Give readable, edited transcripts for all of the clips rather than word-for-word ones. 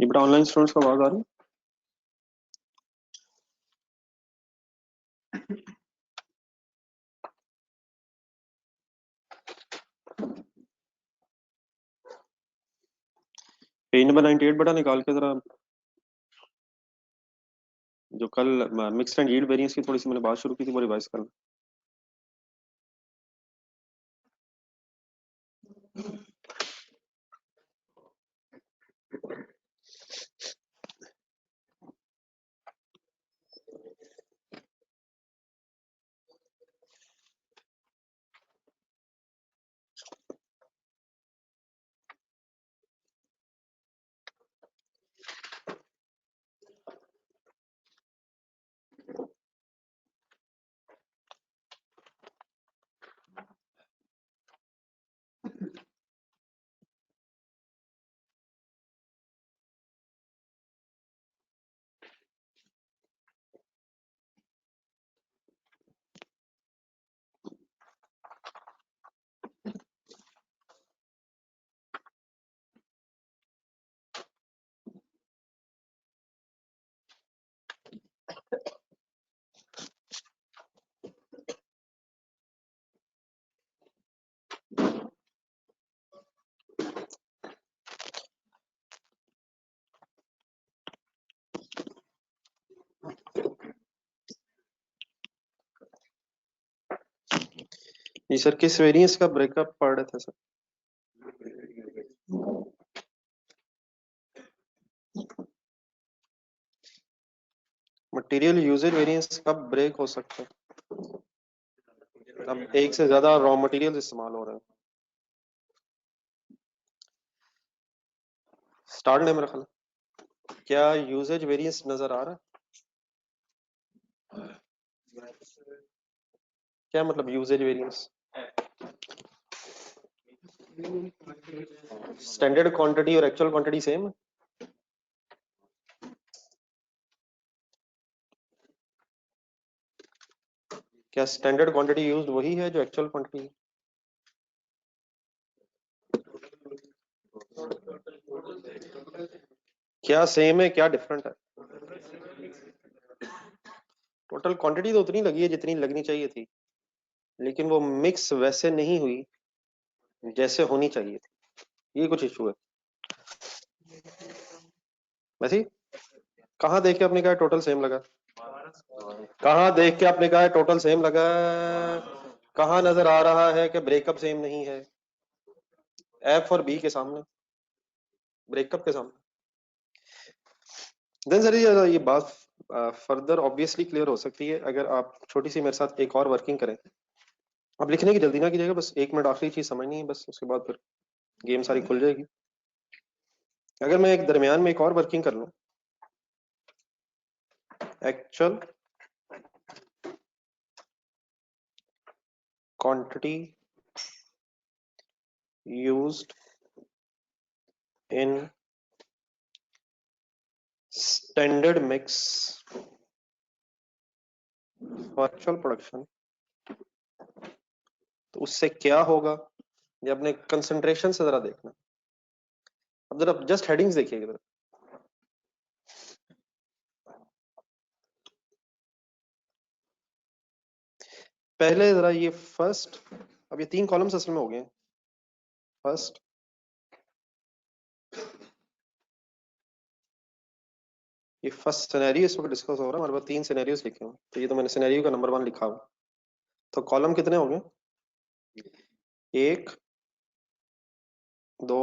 ये बेटा online students को आवाज आ रही है? पेज नंबर 98 बेटा निकाल के जरा, जो कल मिक्स्ड एंड यील्ड वेरिएंस की थोड़ी सी मैंने बात शुरू की थी वो रिवाइज करना। जी सर, किस वेरिएंस का ब्रेकअप पढ़ रहे थे सर? मटेरियल यूजेज वेरिएंस कब ब्रेक हो सकता है? अब एक से ज्यादा रॉ मटेरियल इस्तेमाल हो रहे हैं। स्टार्ट ने मेरा ख्याल, क्या यूजेज वेरिएंस नजर आ रहा है? क्या मतलब यूजेज वेरिएंस? स्टैंडर्ड क्वांटिटी और एक्चुअल क्वांटिटी सेम है? क्या स्टैंडर्ड क्वांटिटी यूज्ड वही है जो एक्चुअल क्वांटिटी है? क्या सेम है, क्या डिफरेंट है? टोटल क्वांटिटी तो उतनी लगी है जितनी लगनी चाहिए थी, लेकिन वो मिक्स वैसे नहीं हुई जैसे होनी चाहिए थी। ये कुछ इशू है। वैसे ही? कहाँ देख के आपने कहा टोटल सेम लगा? कहाँ देख के आपने कहा टोटल सेम लगा? कहाँ नजर आ रहा है कि ब्रेकअप सेम नहीं है? एफ और बी के सामने, ब्रेकअप के सामने। देन सर ये बात फर्दर ऑब्वियसली क्लियर हो सकती है अगर आप छोटी सी मेरे साथ एक और वर्किंग करें। अब लिखने की जल्दी ना कीजिएगा, बस 1 मिनट आखिरी चीज समझनी है, बस उसके बाद फिर गेम सारी खुल जाएगी। अगर मैं एक दरमियान में एक और वर्किंग कर लूं, actual quantity used in standard mix for actual production, तो उससे क्या होगा ये अपने कंसंट्रेशन से जरा देखना। अब जरा जस्ट हेडिंग्स देखिएगा जरा। पहले जरा ये फर्स्ट, अब ये 3 कॉलम्स असल में हो गए। फर्स्ट, ये फर्स्ट सिनेरियो इस वक्त डिस्कस हो रहा है, हमारे पास 3 सिनेरियोस लिखे हुए, तो ये तो मैंने सिनेरियो का नंबर 1 लिखा हुआ। तो कॉलम कितने हो गए? 1, 2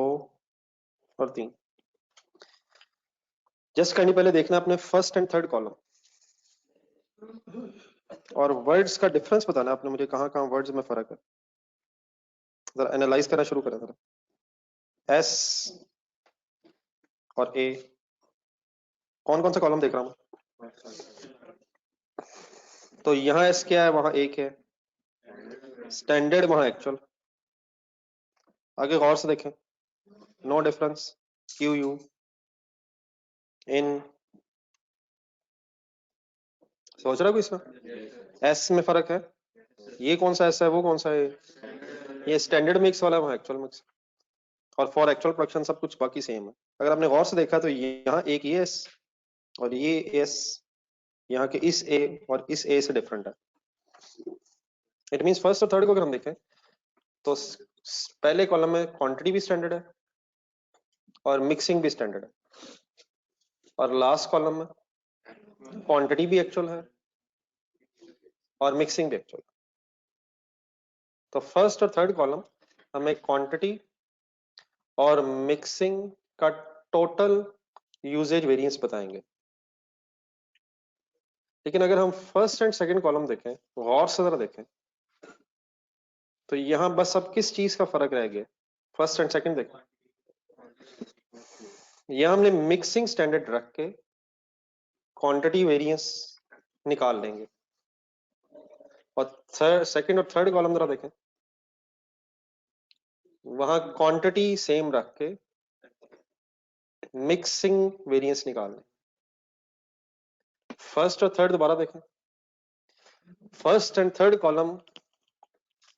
और 3। जस्ट कहीं पहले देखना अपने फर्स्ट एंड थर्ड कॉलम, और वर्ड्स का डिफरेंस बताना आपने मुझे, कहाँ कहाँ वर्ड्स में फर्क है। जरा एनालाइज करना शुरू करें जरा। एस और ए, कौन कौन सा कॉलम देख रहा हूँ? तो यहाँ एस क्या है, वहां एक है। स्टैंडर्ड वहां एक्चुअल। आगे गौर से देखें, नो डिफरेंस। क्यू यू इन, सोच रहा कोई इसमें? एस में फर्क है, ये कौन सा एस है, वो कौन सा है? ये स्टैंडर्ड मिक्स वाला है, वहां एक्चुअल मिक्स। और फॉर एक्चुअल प्रोडक्शन सब कुछ बाकी सेम है। अगर आपने गौर से देखा तो यहाँ एक ये एस और ये एस यहाँ के इस ए और इस ए से डिफरेंट है। इट मींस फर्स्ट और थर्ड को अगर हम देखें तो पहले कॉलम में क्वांटिटी भी स्टैंडर्ड है और मिक्सिंग भी स्टैंडर्ड है, और लास्ट कॉलम में क्वांटिटी भी एक्चुअल है और मिक्सिंग भी एक्चुअल है। तो फर्स्ट और थर्ड कॉलम हमें क्वांटिटी और मिक्सिंग का टोटल यूजेज वेरिएंस बताएंगे। लेकिन अगर हम फर्स्ट एंड सेकंड कॉलम देखें, गौर से जरा देखें, तो यहां बस अब किस चीज का फर्क रह गया? फर्स्ट एंड सेकंड देखें, यहां हमने मिक्सिंग स्टैंडर्ड रख के क्वांटिटी वेरिएंस निकाल लेंगे, और सेकंड और थर्ड कॉलम जरा देखें, वहां क्वांटिटी सेम रख के मिक्सिंग वेरिएंस निकाल लें। फर्स्ट और थर्ड दोबारा देखें, फर्स्ट एंड थर्ड कॉलम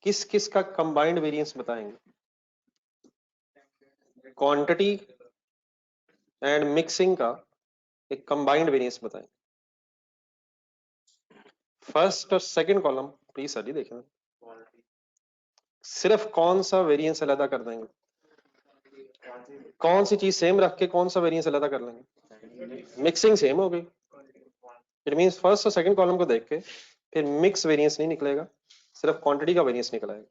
किस किस का कंबाइंड वेरिएंस बताएंगे? क्वांटिटी एंड मिक्सिंग का एक कंबाइंड वेरिएंस बताएंगे। फर्स्ट और सेकंड कॉलम प्लीज सर जी देखें, सिर्फ कौन सा वेरिएंस अलग कर देंगे? कौन सी चीज सेम रख के कौन सा वेरिएंस अलग कर लेंगे? मिक्सिंग सेम हो गई। इट मींस फर्स्ट और सेकंड कॉलम को देख के फिर मिक्स वेरिएंस नहीं निकलेगा, सिर्फ क्वांटिटी का वेरिएंस निकलेगा,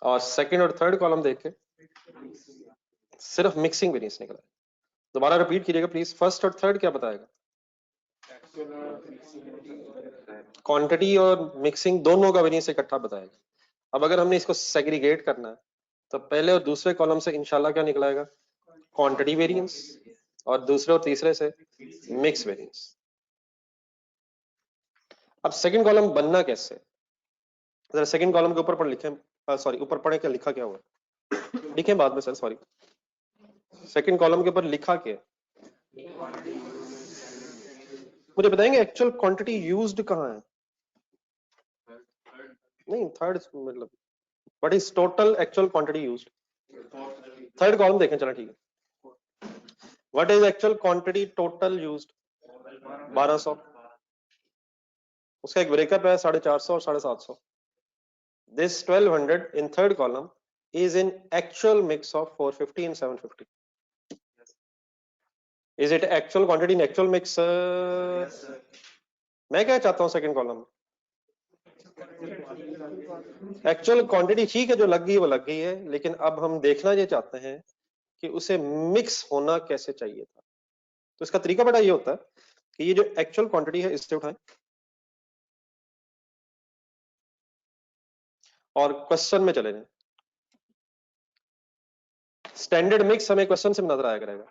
और सेकंड और थर्ड कॉलम देख के सिर्फ मिक्सिंग वेरिएंस निकलेगा। दोबारा रिपीट कीजिएगा प्लीज, फर्स्ट और थर्ड क्या बताएगा? क्वांटिटी और मिक्सिंग दोनों का वेरिएंस इकट्ठा बताएगा। अब अगर हमने इसको सेग्रीगेट करना है तो पहले और दूसरे कॉलम से इंशाल्लाह क्या निकलाएगा? क्वांटिटी वेरिएंस, और दूसरे और तीसरे से मिक्स वेरिएंस। अब सेकंड कॉलम बनना कैसे? जरा सेकंड कॉलम के ऊपर पर लिखें, सॉरी ऊपर पढ़े क्या लिखा क्या हुआ, लिखें बाद में सर, सॉरी। सेकंड कॉलम के ऊपर लिखा क्या? मुझे बताएंगे एक्चुअल क्वांटिटी यूज्ड कहाँ है? नहीं थर्ड मतलब what is total actual quantity used? Third column देखें, चलो ठीक है। What is actual quantity total used? 1200। उसका एक ब्रेकअप है 450 और 750। This 1200 in third column is in actual mix of 450 and 750. Is it actual quantity in actual mix? मैं क्या चाहता हूं सेकंड कॉलम में? एक्चुअल क्वांटिटी ठीक है, जो लग गई वो लग गई है, लेकिन अब हम देखना ये चाहते हैं कि उसे मिक्स होना कैसे चाहिए था। तो इसका तरीका बड़ा ये होता है कि ये जो एक्चुअल क्वांटिटी है इससे उठाएं और क्वेश्चन में चले जाएं। स्टैंडर्ड मिक्स हमें क्वेश्चन से नजर आया करेगा,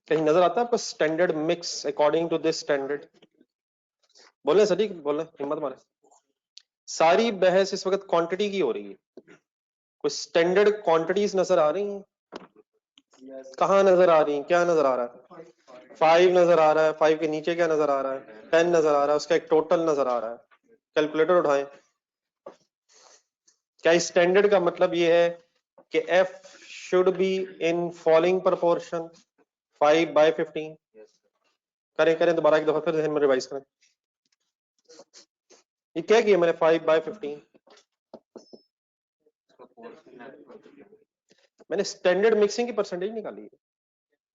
कहीं नजर आता है आपको standard mix according to this standard? बोले सर, बोले हिम्मत मारे। सारी बहस इस वक्त क्वांटिटी की हो रही है, कुछ स्टैंडर्ड क्वांटिटीज नजर आ रही हैं? कहाँ नजर आ रही हैं? क्या नजर आ रहा है? 5 नजर आ रहा है, 5 के नीचे क्या नजर आ रहा है? 10 नजर आ रहा है, उसका एक टोटल नजर आ रहा है। कैलकुलेटर उठाएं। क्या स्टैंडर्ड का मतलब ये है कि f should be in following proportion 5/15? करें करें दोबारा एक दफा फिर जहन में रिवाइज करें। ये क्या किया मैंने? 5/15 मैंने स्टैंडर्ड मिक्सिंग की परसेंटेज निकाली है।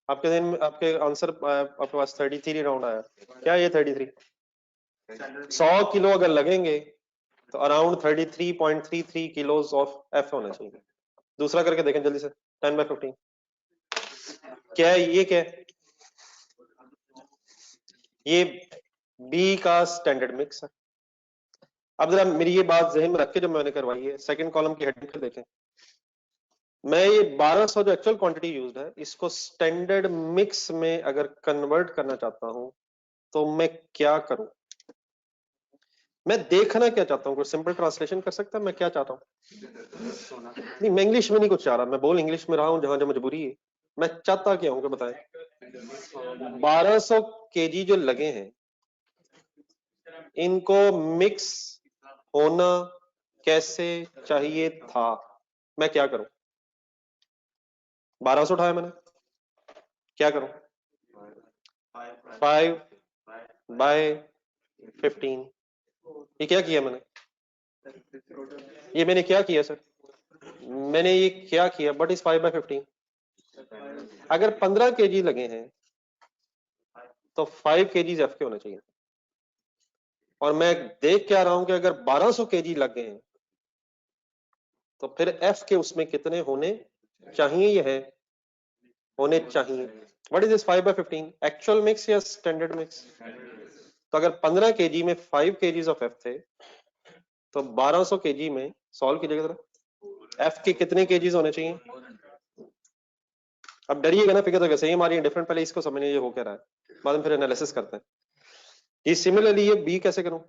आपके दिन में आपके आंसर आपके पास 33 राउंड आया। क्या ये 33? 100 किलो अगर लगेंगे तो अराउंड 33.33 किलोज ऑफ एफ होना चाहिए। दूसरा करके देखें जल्दी से, 10/15 क्या है? ये क्या है? ये बी का स्टैंडर्ड मिक्स है। अब जरा मेरी ये बात जहन में रख के जो मैंने करवाई है, सेकंड कॉलम की हेडिंग पे देखें। मैं ये 1200 जो एक्चुअल क्वांटिटी यूज्ड है इसको स्टैंडर्ड मिक्स में अगर कन्वर्ट करना चाहता हूं तो मैं क्या करूं? मैं देखना क्या चाहता हूं? कुछ सिंपल ट्रांसलेशन कर सकता है मैं क्या चाहता हूं? नहीं मैं इंग्लिश में नहीं कुछ चाह रहा, मैं बोल इंग्लिश में रहा हूं जहां जहां मजबूरी है। मैं चाहता क्या हूं? बताएं। 1200 केजी जो लगे हैं इनको मिक्स होना कैसे चाहिए था? मैं क्या करूं? 1200 उठाया मैंने, क्या करूं? 5/15। ये क्या किया मैंने? ये मैंने क्या किया सर? मैंने ये क्या किया? But is 5/15। अगर 15 kg लगे हैं तो 5 kg एफ के होने चाहिए, और मैं देख क्या रहा हूं कि अगर 1200 kg लग गए हैं तो फिर एफ के उसमें कितने होने चाहिए? ये है होने चाहिए। What is this 5/15? Actual mix या स्टैंडर्ड मिक्स? तो अगर 15 kg में 5 kg ऑफ एफ थे तो 1200 kg में सॉल्व कीजिएगा जरा, एफ के कितने kgs होने चाहिए? अब डरिएगा ना, फिगर तो वैसे ही हमारी डिफरेंट, पहले इसको समझने ये हो क्या रहा है, बाद में फिर एनालिसिस करते हैं। ये सिमिलरली ये बी कैसे करूं?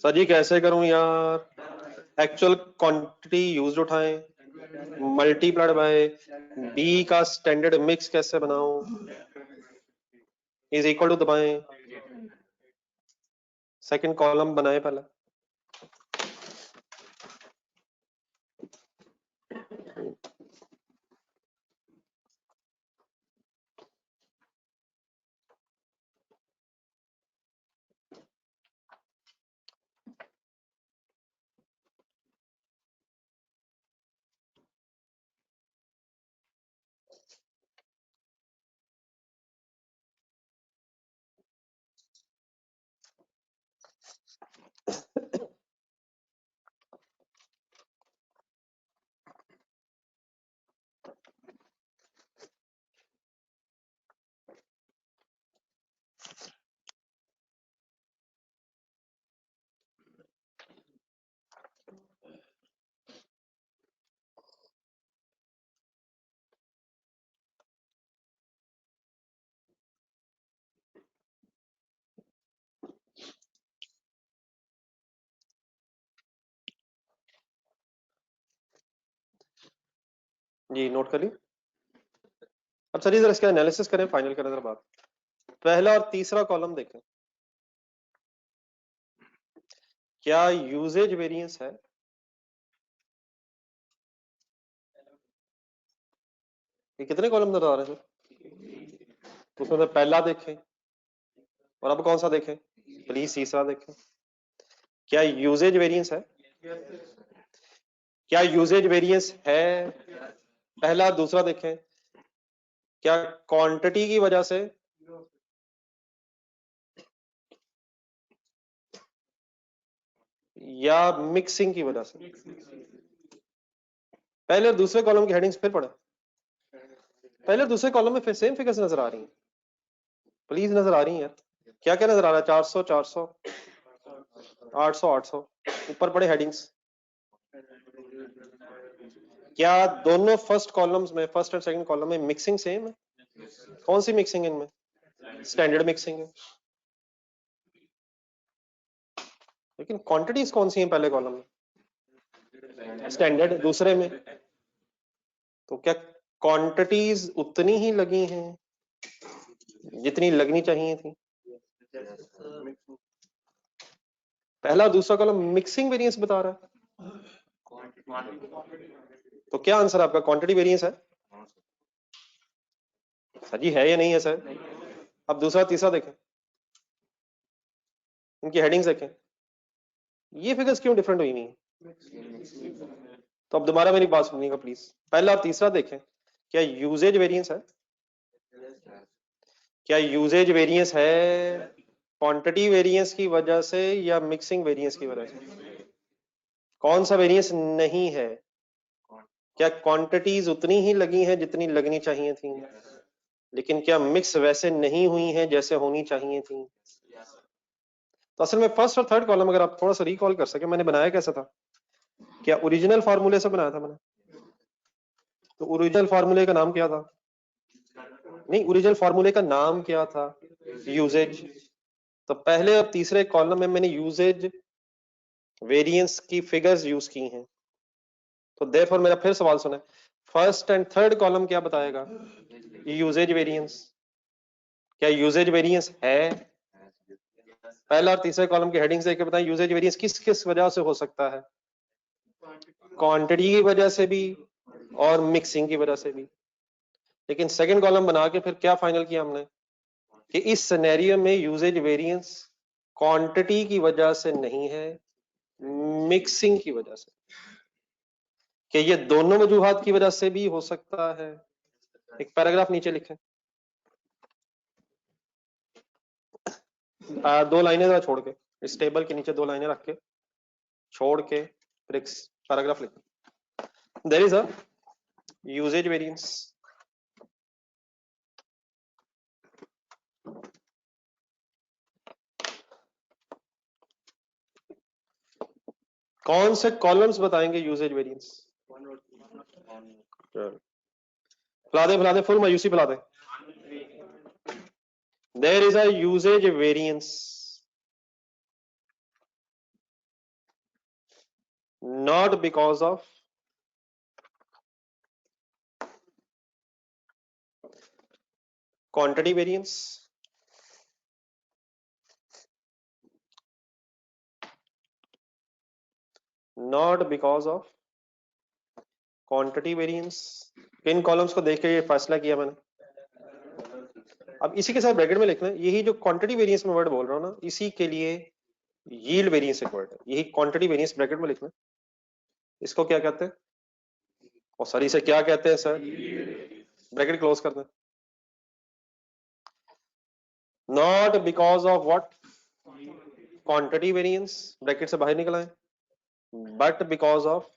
सर जी कैसे करूं यार? एक्चुअल क्वांटिटी यूज्ड उठाएं, मल्टीप्लाइड बाय बी का स्टैंडर्ड मिक्स कैसे बनाऊं, इज इक्वल टू दबाएं, सेकंड कॉलम बनाए पहले। जी नोट कर ली। अब सर जरा इसका एनालिसिस करें, फाइनल करें जरा बात। पहला और तीसरा कॉलम देखें, क्या यूजेज वेरिएंस है? ये कितने कॉलम नजर आ रहे हैं सर? तो उसमें से पहला देखें, और अब कौन सा देखें? प्लीज तीसरा देखें। क्या यूजेज वेरिएंस है? क्या यूजेज वेरिएंस है? पहला। दूसरा देखें, क्या क्वांटिटी की वजह से या मिक्सिंग की वजह से? पहले और दूसरे कॉलम की हेडिंग्स फिर पढ़े। पहले और दूसरे कॉलम में फिर सेम फिगर्स नजर आ रही हैं, प्लीज नजर आ रही हैं यार। क्या क्या नजर आ रहा है? 400 400 800 800। ऊपर पड़े हेडिंग्स। क्या दोनों फर्स्ट कॉलम्स में, फर्स्ट और सेकंड कॉलम में मिक्सिंग सेम है? कौन सी मिक्सिंग है इनमें? स्टैंडर्ड मिक्सिंग है। लेकिन क्वांटिटीज कौन सी हैं पहले कॉलम में? स्टैंडर्ड। दूसरे में तो क्या क्वांटिटीज उतनी ही लगी हैं जितनी लगनी चाहिए थी? पहला और दूसरा कॉलम मिक्सिंग वेरिएंस बता रहा है, तो क्या आंसर आपका क्वांटिटी वेरिएंस है? सर जी है या नहीं है सर? अब दूसरा तीसरा देखें, इनकी हेडिंग्स देखें, ये फिगर्स क्यों डिफरेंट हुई नहीं? तो अब दोबारा मेरी बात सुनिएगा प्लीज। पहला और तीसरा देखें, क्या यूजेज वेरिएंस है? क्या यूजेज वेरिएंस है क्वांटिटी वेरिएंस की वजह से या मिक्सिंग वेरिएंस की वजह से? कौन सा वेरिएंस नहीं है? क्या क्वांटिटीज उतनी ही लगी हैं जितनी लगनी चाहिए थी, लेकिन क्या मिक्स वैसे नहीं हुई हैं जैसे होनी चाहिए थी? तो असल में फर्स्ट और थर्ड कॉलम अगर आप थोड़ा सा रिकॉल कर सके, मैंने बनाया कैसा था? क्या ओरिजिनल फार्मूले से बनाया था मैंने? तो ओरिजिनल फार्मूले का नाम क्या था? नहीं, ओरिजिनल फार्मूले का नाम क्या था? यूजेज। तो पहले और तीसरे कॉलम में मैंने यूजेज वेरिएंस की फिगर्स यूज की हैं। तो देयरफॉर मेरा फिर सवाल सुने, फर्स्ट एंड थर्ड कॉलम क्या बताएगा? Usage variance. क्या यूजेज वेरिएंस है? पहला और तीसरे कॉलम की हेडिंग देख के बताएं यूजेज वेरिएंस किस किस वजह से हो सकता है? क्वांटिटी की वजह से भी और मिक्सिंग की वजह से भी। लेकिन सेकंड कॉलम बना के फिर क्या फाइनल किया हमने कि इस सिनेरियो में यूजेज वेरिएंस क्वांटिटी की वजह से नहीं है, मिक्सिंग की वजह से। कि ये दोनों वजूहात की वजह से भी हो सकता है। एक पैराग्राफ नीचे लिखें, दो लाइनें जरा छोड़ के, इस टेबल के नीचे दो लाइनें रख के छोड़ के फिर एक पैराग्राफ लिखें। There is a usage variance कौन से कॉलम्स बताएंगे यूजेज वेरिएंस? फुला दे फुल मायूसी फुला दे। There is a usage variance not because of quantity variance, not because of quantity variance. किन कॉलम्स को देख के ये फैसला किया मैंने? अब इसी के साथ ब्रैकेट में लिखना है, यही जो क्वांटिटी वेरिएंस में वर्ड बोल रहा हूँ ना, इसी के लिए यील्ड वेरिएंस एक वर्ड है, यही क्वांटिटी वेरिएंस ब्रैकेट में लिखना है। इसको क्या कहते हैं? और सर इसे क्या कहते हैं सर? ब्रैकेट क्लोज कर दें। Not because of what? Quantity variance, bracket से बाहर निकल आए, बट बिकॉज ऑफ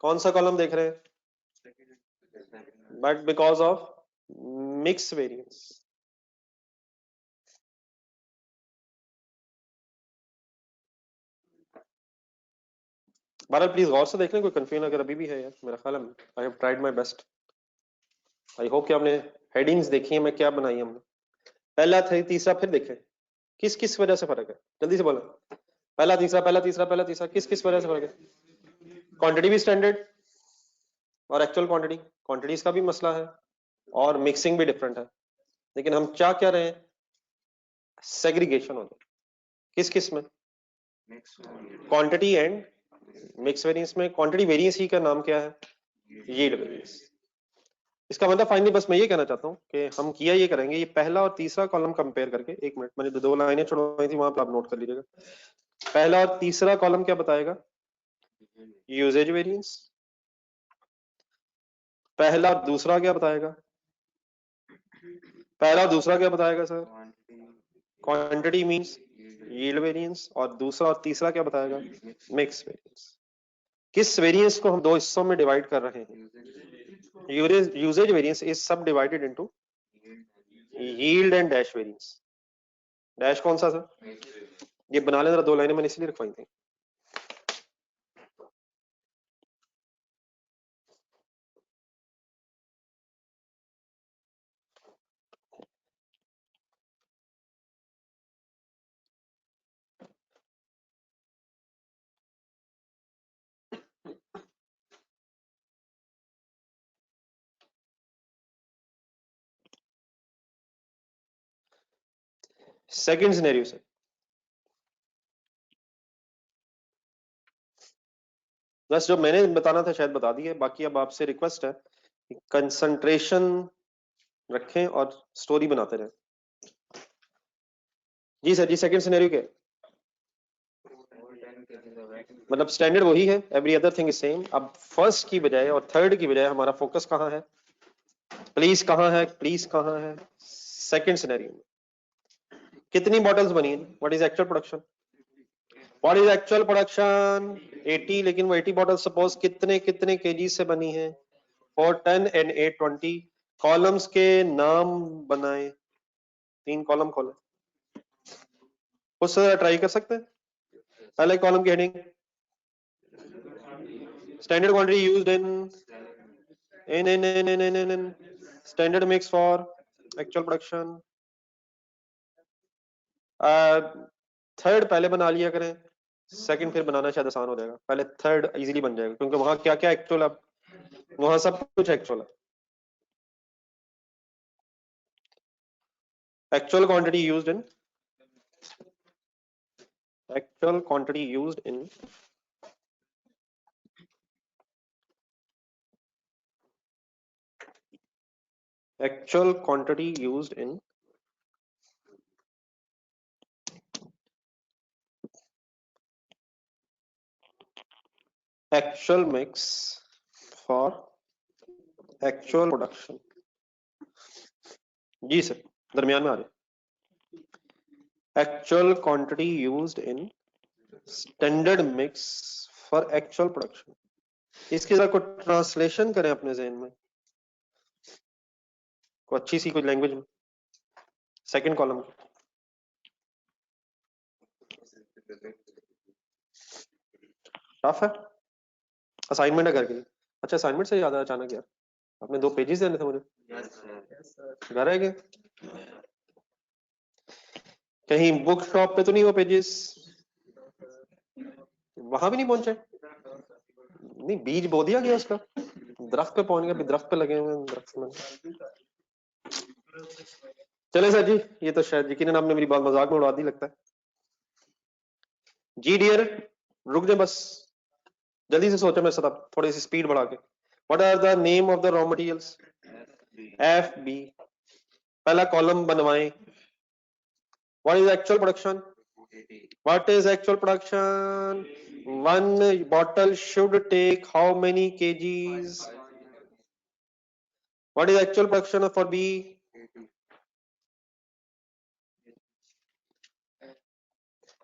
कौन सा कॉलम देख रहे हैं? But because of mix variance. बहरहाल प्लीज गौर से देख लें, कोई कंफ्यूजन अगर अभी भी है यार, मेरा ख्याल है I have tried my best. I hope कि आपने हेडिंग्स देखी है मैं क्या बनाई हमने। पहला तीसरा फिर देखें किस किस वजह से फर्क है, जल्दी से बोलो। पहला तीसरा किस किस वजह से फर्क है? क्वांटिटी भी स्टैंडर्ड और एक्चुअल क्वांटिटीज का भी मसला है, और मिक्सिंग भी डिफरेंट है। लेकिन हम क्या कह रहे हैं? सेग्रीगेशन हो जाए किस किस में? क्वांटिटी एंड मिक्स वेरिएंस में। क्वांटिटी वेरिएंस ही का नाम क्या है? Yield variance. इसका मतलब फाइनली बस मैं ये कहना चाहता हूँ कि हम किया ये करेंगे, ये पहला और तीसरा कॉलम कंपेयर करके, एक मिनट मैंने दो लाइनें छोड़वाई थी वहां पर, आप नोट कर लीजिएगा। पहला और तीसरा कॉलम क्या बताएगा? Usage variance. पहला और दूसरा क्या बताएगा? पहला और दूसरा क्या बताएगा sir? Quantity means yield variance. और दूसरा और तीसरा क्या बताएगा? Mix variance. किस वेरिएंस को हम दो हिस्सों में डिवाइड कर रहे हैं? यूजेज वेरिएंस इज सब divided into yield and dash variance. Dash कौन सा सर? ये बना ले जरा, दो लाइनें मैंने इसलिए रखवाई थी। सेकंड सिनेरियो से बस जो मैंने बताना था शायद बता दिया, बाकी अब आपसे रिक्वेस्ट है कि कंसंट्रेशन रखें और स्टोरी बनाते रहें। जी सर जी, सेकंड सिनेरियो क्या है? मतलब स्टैंडर्ड वही है, every other thing is same. अब फर्स्ट की बजाय और थर्ड की बजाय हमारा फोकस कहाँ है? प्लीज कहाँ है? प्लीज कहाँ है? सेकंड सिनेरियो में कितनी बॉटल्स बनी है? What is actual production? What is actual production? 80। लेकिन वो 80 बॉटल सपोज कितने कितने केजी से बनी है? 410 एंड 820। कॉलम्स के नाम बनाए, 3 कॉलम खोले, उससे ट्राई कर सकते हैं। पहले कॉलम की heading standard quantity used in standard mix for actual production. Third पहले बना लिया करें, सेकंड फिर बनाना शायद आसान हो जाएगा। पहले थर्ड इजीली बन जाएगा क्योंकि वहां क्या क्या एक्चुअल, अब वहां सब कुछ एक्चुअल है। Actual quantity used in Actual quantity used in actual quantity used in actual mix for actual production. जी सर, दरमियान में आ जाए। Actual quantity used in standard mix for actual production. इसके जरा कोई ट्रांसलेशन करें अपने जहन में, कोई अच्छी सी कोई लैंग्वेज में। सेकंड कॉलम टफ है, असाइनमेंट है घर के लिए। अच्छा, असाइनमेंट से याद आया अचानक यार, आपने 2 पेजेस देने थे मुझे। घर है क्या? कहीं बुक शॉप पे तो नहीं वो पेजेस? वहां भी नहीं पहुंचे? नहीं, बीज बो दिया गया उसका, दरख्त पे पहुंच गया, अभी दरख्त पे लगे हुए हैं, दरख्त में। चले सर जी, ये तो शायद यकीनन आपने मेरी बात मजाक में उड़ा दी लगता है। जी डियर, रुक जाए बस, जल्दी से सोचो मेरे साथ, आप थोड़ी सी स्पीड बढ़ा के। What are the name of the raw materials? F B. पहला कॉलम बनवाएं। What is actual production? What is actual production? One bottle should take how many kgs? What is actual production for B?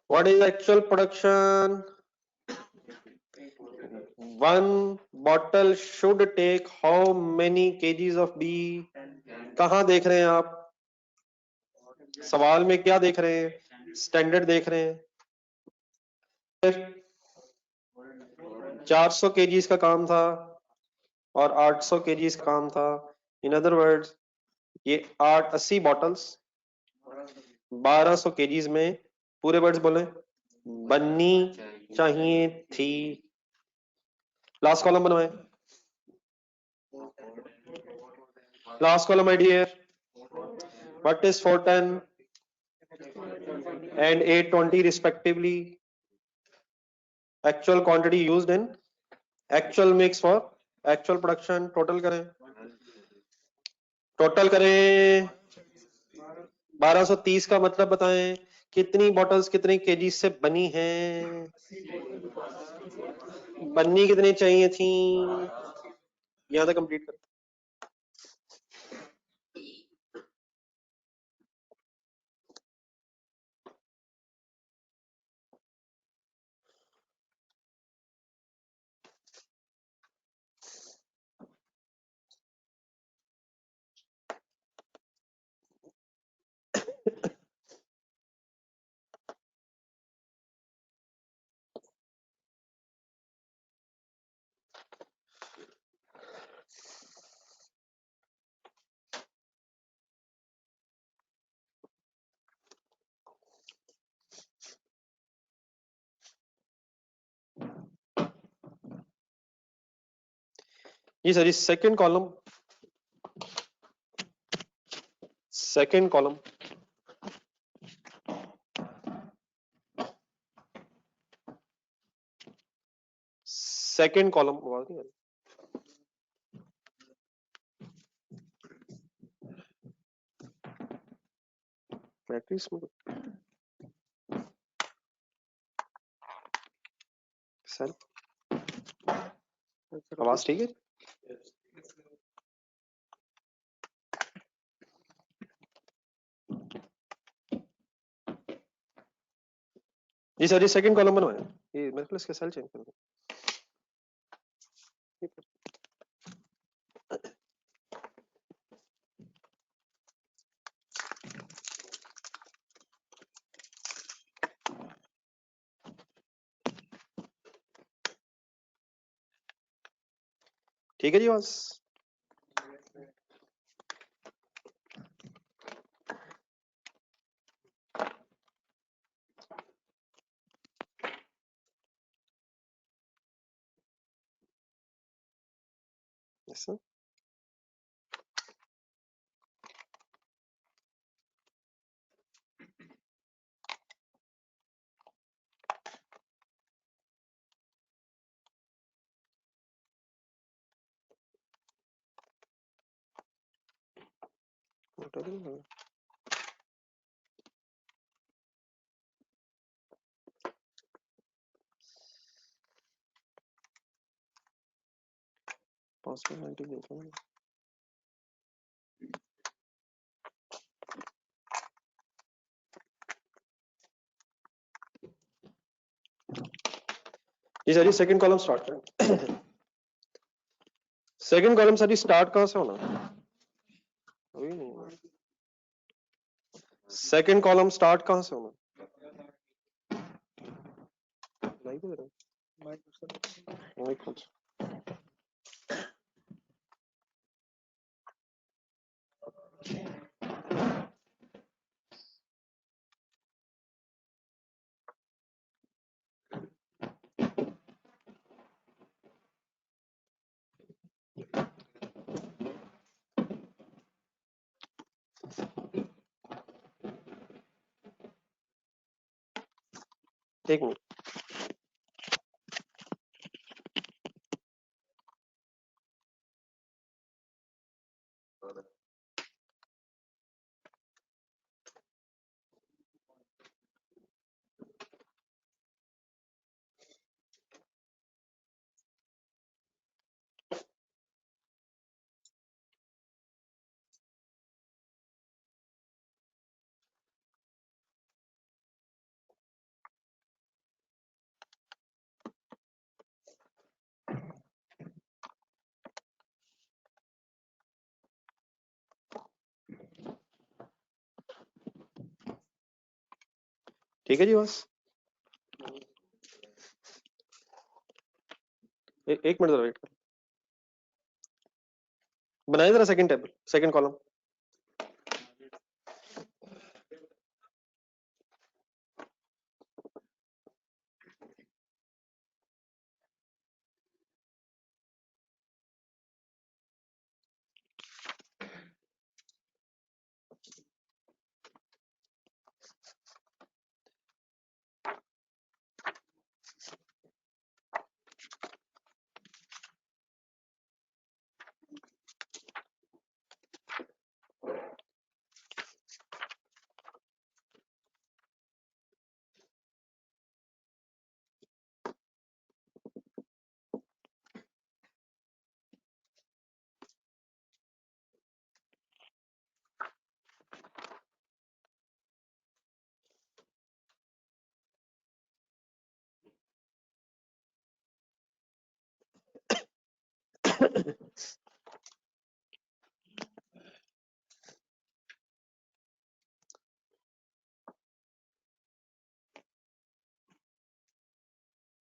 What is actual production? One bottle should take how many kgs of B? कहाँ देख रहे हैं आप? सवाल में क्या देख रहे हैं? स्टैंडर्ड देख रहे हैं। 400 kgs का काम था और 800 kgs का काम था। इन अदर वर्ड्स, ये 80 बॉटल्स 1200 kgs में, पूरे वर्ड्स बोले, बननी चाहिए थी। लास्ट कॉलम बनवाए। Last column my dear, what is 410 and 820 respectively? Actual quantity used in actual mix for actual production. Total करें, टोटल करें। 1230 का मतलब बताएं, कितनी बॉटल्स कितने केजी से बनी हैं? बननी कितनी चाहिए थी? यहां तक कंप्लीट कर। जी सर, जी second column, second column, second column, आवाज नहीं आ रही? प्रैक्टिस में सर, आवाज ठीक है? जी सर, जी सेकंड कॉलम बनवाया। ये मेरे को इसके सेल चेंज करना है। ठीक है जी, बस ऐसा। पॉसिबिलिटी देखो ये सर सेकंड कॉलम स्टार्ट करें। सेकंड कॉलम सर स्टार्ट कहां से होना? वही नहीं, सेकंड कॉलम स्टार्ट कहां से होना? नहीं दे रहा माइक कुछ एक मिनट। ठीक है जी बस एक मिनट जरा वेट कर, बनाइए जरा सेकंड टेबल, सेकंड कॉलम।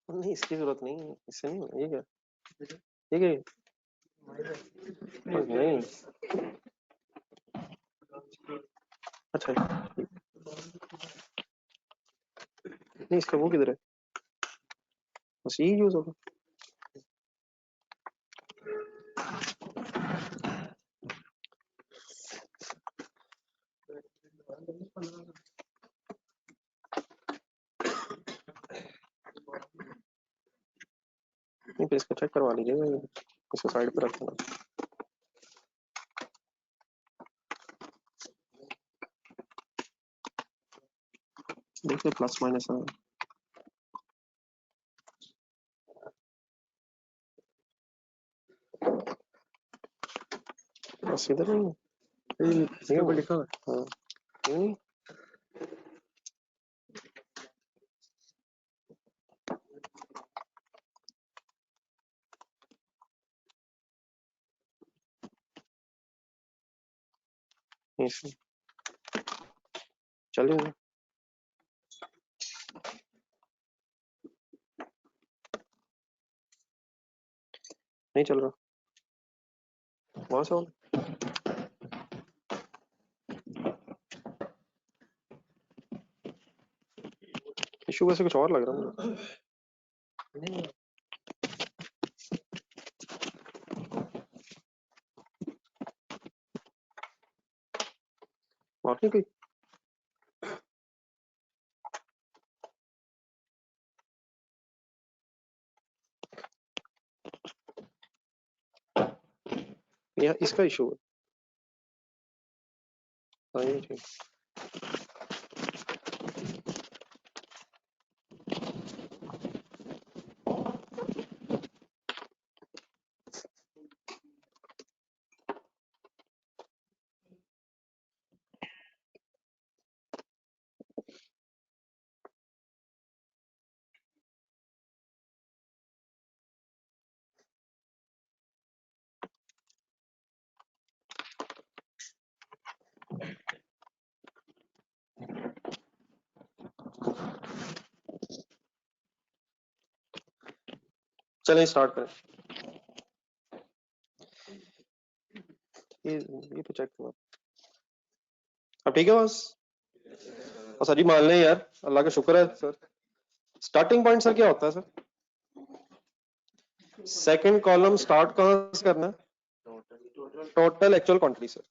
नहीं इसकी जरूरत नहीं है, इससे नहीं होगा। ये क्या, ये क्या नहीं, अच्छा नहीं इसका वो किधर है, बस यही यूज होगा। नहीं फिर इसको चेक करवा लीजिएगा, इसको साइड पे रखना। देखिए प्लस माइनस है, बस इधर नहीं है, इसके ऊपर लिखा है। हाँ नहीं नहीं, चलिए नहीं चल रहा वहां से। इशू वैसे कुछ और लग रहा है मुझे। और नहीं कोई या इसका इशू है। सही, ठीक। चलिए स्टार्ट करें। ये तो चेक करो। अब ठीक है बस। और सर जी मान लें यार, अल्लाह का शुक्र है सर। स्टार्टिंग पॉइंट सर क्या होता है सर? सेकंड कॉलम स्टार्ट कहाँ से करना है? Total actual quantity sir.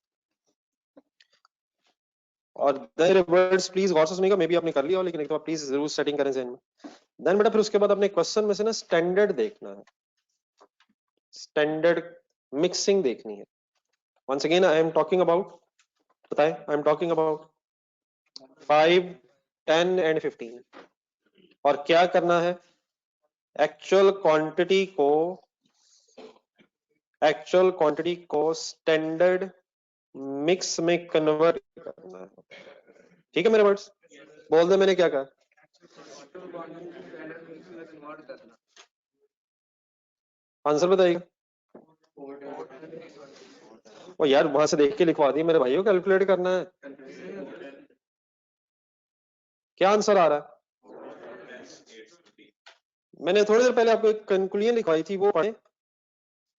और देन वर्ड्स प्लीज गौर से सुनिएगा, मे भी आपने कर लिया हो, लेकिन एक तो प्लीज जरूर सेटिंग करें ज़हन में। देन बेटा फिर उसके बाद अपने क्वेश्चन में से ना स्टैंडर्ड देखना है, स्टैंडर्ड मिक्सिंग देखनी है। Once again I am talking about, बताएं, I am talking about 5, 10 and 15। और क्या करना है? एक्चुअल क्वांटिटी को, एक्चुअल क्वांटिटी को स्टैंडर्ड मिक्स में कन्वर्ट करना है। ठीक है मेरे वर्ड्स? बोल दे मैंने क्या कहा। आंसर बताइएगा। ओ यार वहां से देख के लिखवा दी मेरे भाइयों, कैलकुलेट करना है। क्या आंसर आ रहा है? मैंने थोड़ी देर पहले आपको एक कंक्लूजन लिखवाई थी, वो पढ़े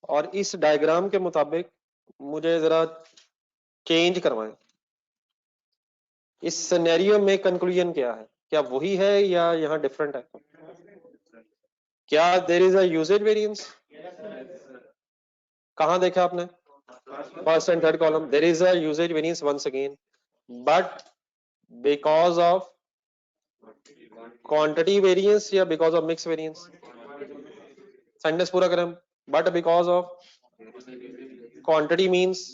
और इस डायग्राम के मुताबिक मुझे जरा चेंज करवाएं। इस सिनेरियो में कंक्लूजन क्या है? क्या वही है या यहाँ डिफरेंट है? क्या there is a usage variance? कहाँ देखा आपने? First and third column there is a usage variance once again, but because of quantity variance या because of mix variance? Sentence पूरा करें। But because of quantity means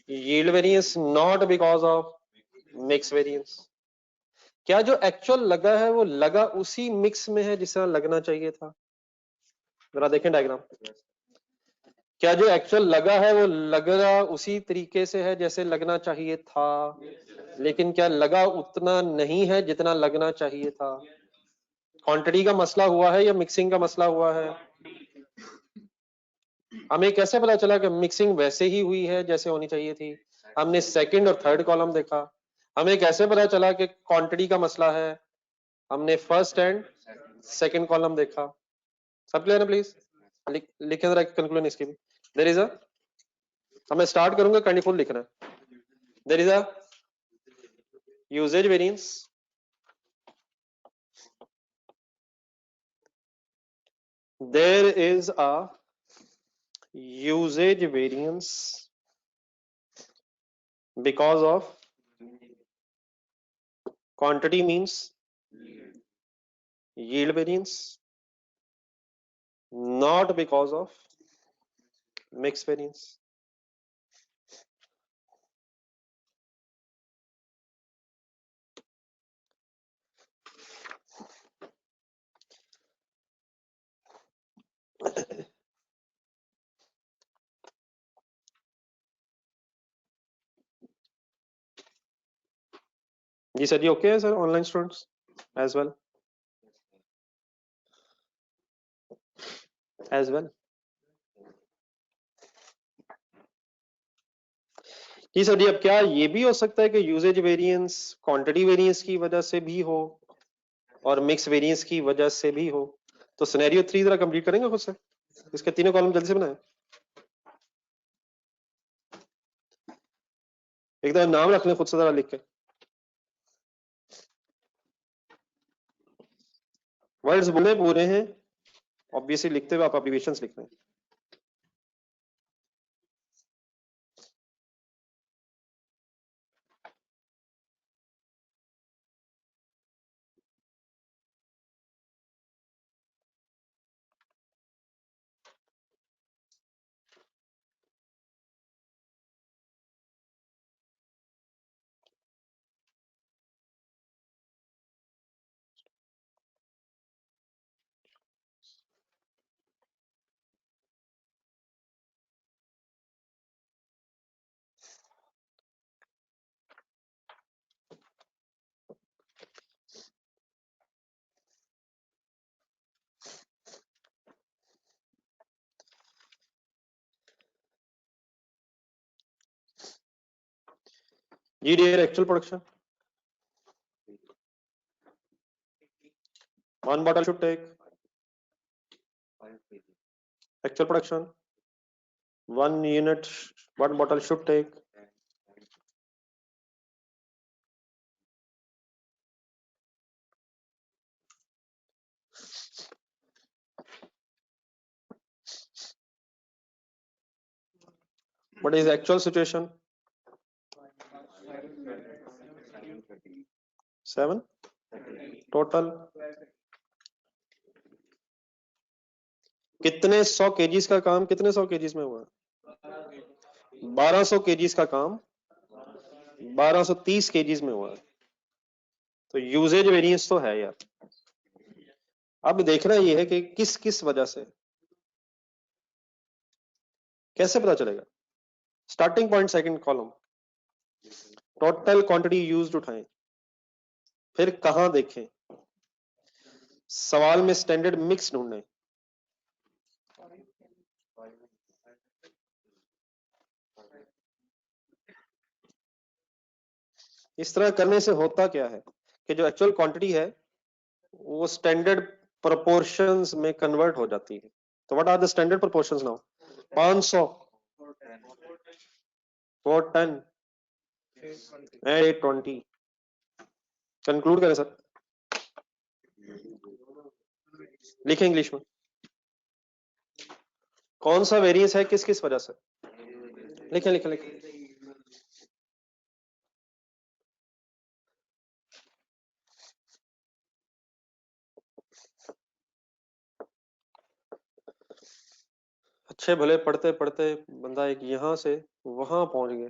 yield variance, not because of mix variance. क्या जो actual लगा है वो लगा उसी मिक्स में है जिस तरह लगना चाहिए था? जरा देखें डायग्राम। क्या जो एक्चुअल लगा है वो लग रहा उसी तरीके से है जैसे लगना चाहिए था, लेकिन क्या लगा उतना नहीं है जितना लगना चाहिए था? क्वांटिटी का मसला हुआ है या मिक्सिंग का मसला हुआ है? हमें कैसे पता चला कि मिक्सिंग वैसे ही हुई है जैसे होनी चाहिए थी? हमने सेकंड और थर्ड कॉलम देखा। हमें कैसे पता चला कि क्वांटिटी का मसला है? हमने फर्स्ट एंड सेकंड कॉलम देखा। सब क्लियर है प्लीज? लिखे जरा कंक्लूजन इसकी भी। देयर इज अ, अब मैं स्टार्ट करूंगा, कंडीफुल लिखना है। There is a usage variance, there is a usage variance because of quantity means yield variance, not because of mix variance. जी सर, जी ओके है sir, online students as well. जी सर जी, अब क्या ये भी हो सकता है कि यूजेज वेरिएंस क्वांटिटी वेरिएंस की वजह से भी हो और मिक्स वेरिएंस की वजह से भी हो? तो सिनेरियो 3 जरा कंप्लीट करेंगे खुद से, इसके तीनों कॉलम जल्दी से बनाए। एकदम नाम रख लें खुद से जरा लिख के, वर्ड्स बोले पूरे हैं, ऑब्वियसली लिखते हुए आप अब्रिविएशंस लिख रहे हैं। GDR actual production. One bottle should take. Actual production. 1 unit, 1 bottle should take. What is the actual situation? 7 total. कितने 100 केजीज का काम कितने 100 केजीज में हुआ? 1200 केजीज का काम 1230 केजीज में हुआ। तो यूजेज वेरिएंस तो है यार। अब देखना ये है कि किस किस वजह से, कैसे पता चलेगा? Starting point second column, total quantity used उठाएं, फिर कहां देखें, सवाल में स्टैंडर्ड मिक्स ढूंढें, इस तरह करने से होता क्या है कि जो एक्चुअल क्वांटिटी है वो स्टैंडर्ड प्रोपोर्शंस में कन्वर्ट हो जाती है। तो what are the standard proportions now? 500 4 10 and 820। Conclude करें सर, लिखें इंग्लिश में कौन सा वेरिएंस है किस किस वजह से, लिखें लिखें लिखें। अच्छे भले पढ़ते पढ़ते बंदा एक यहां से वहां पहुंच गया,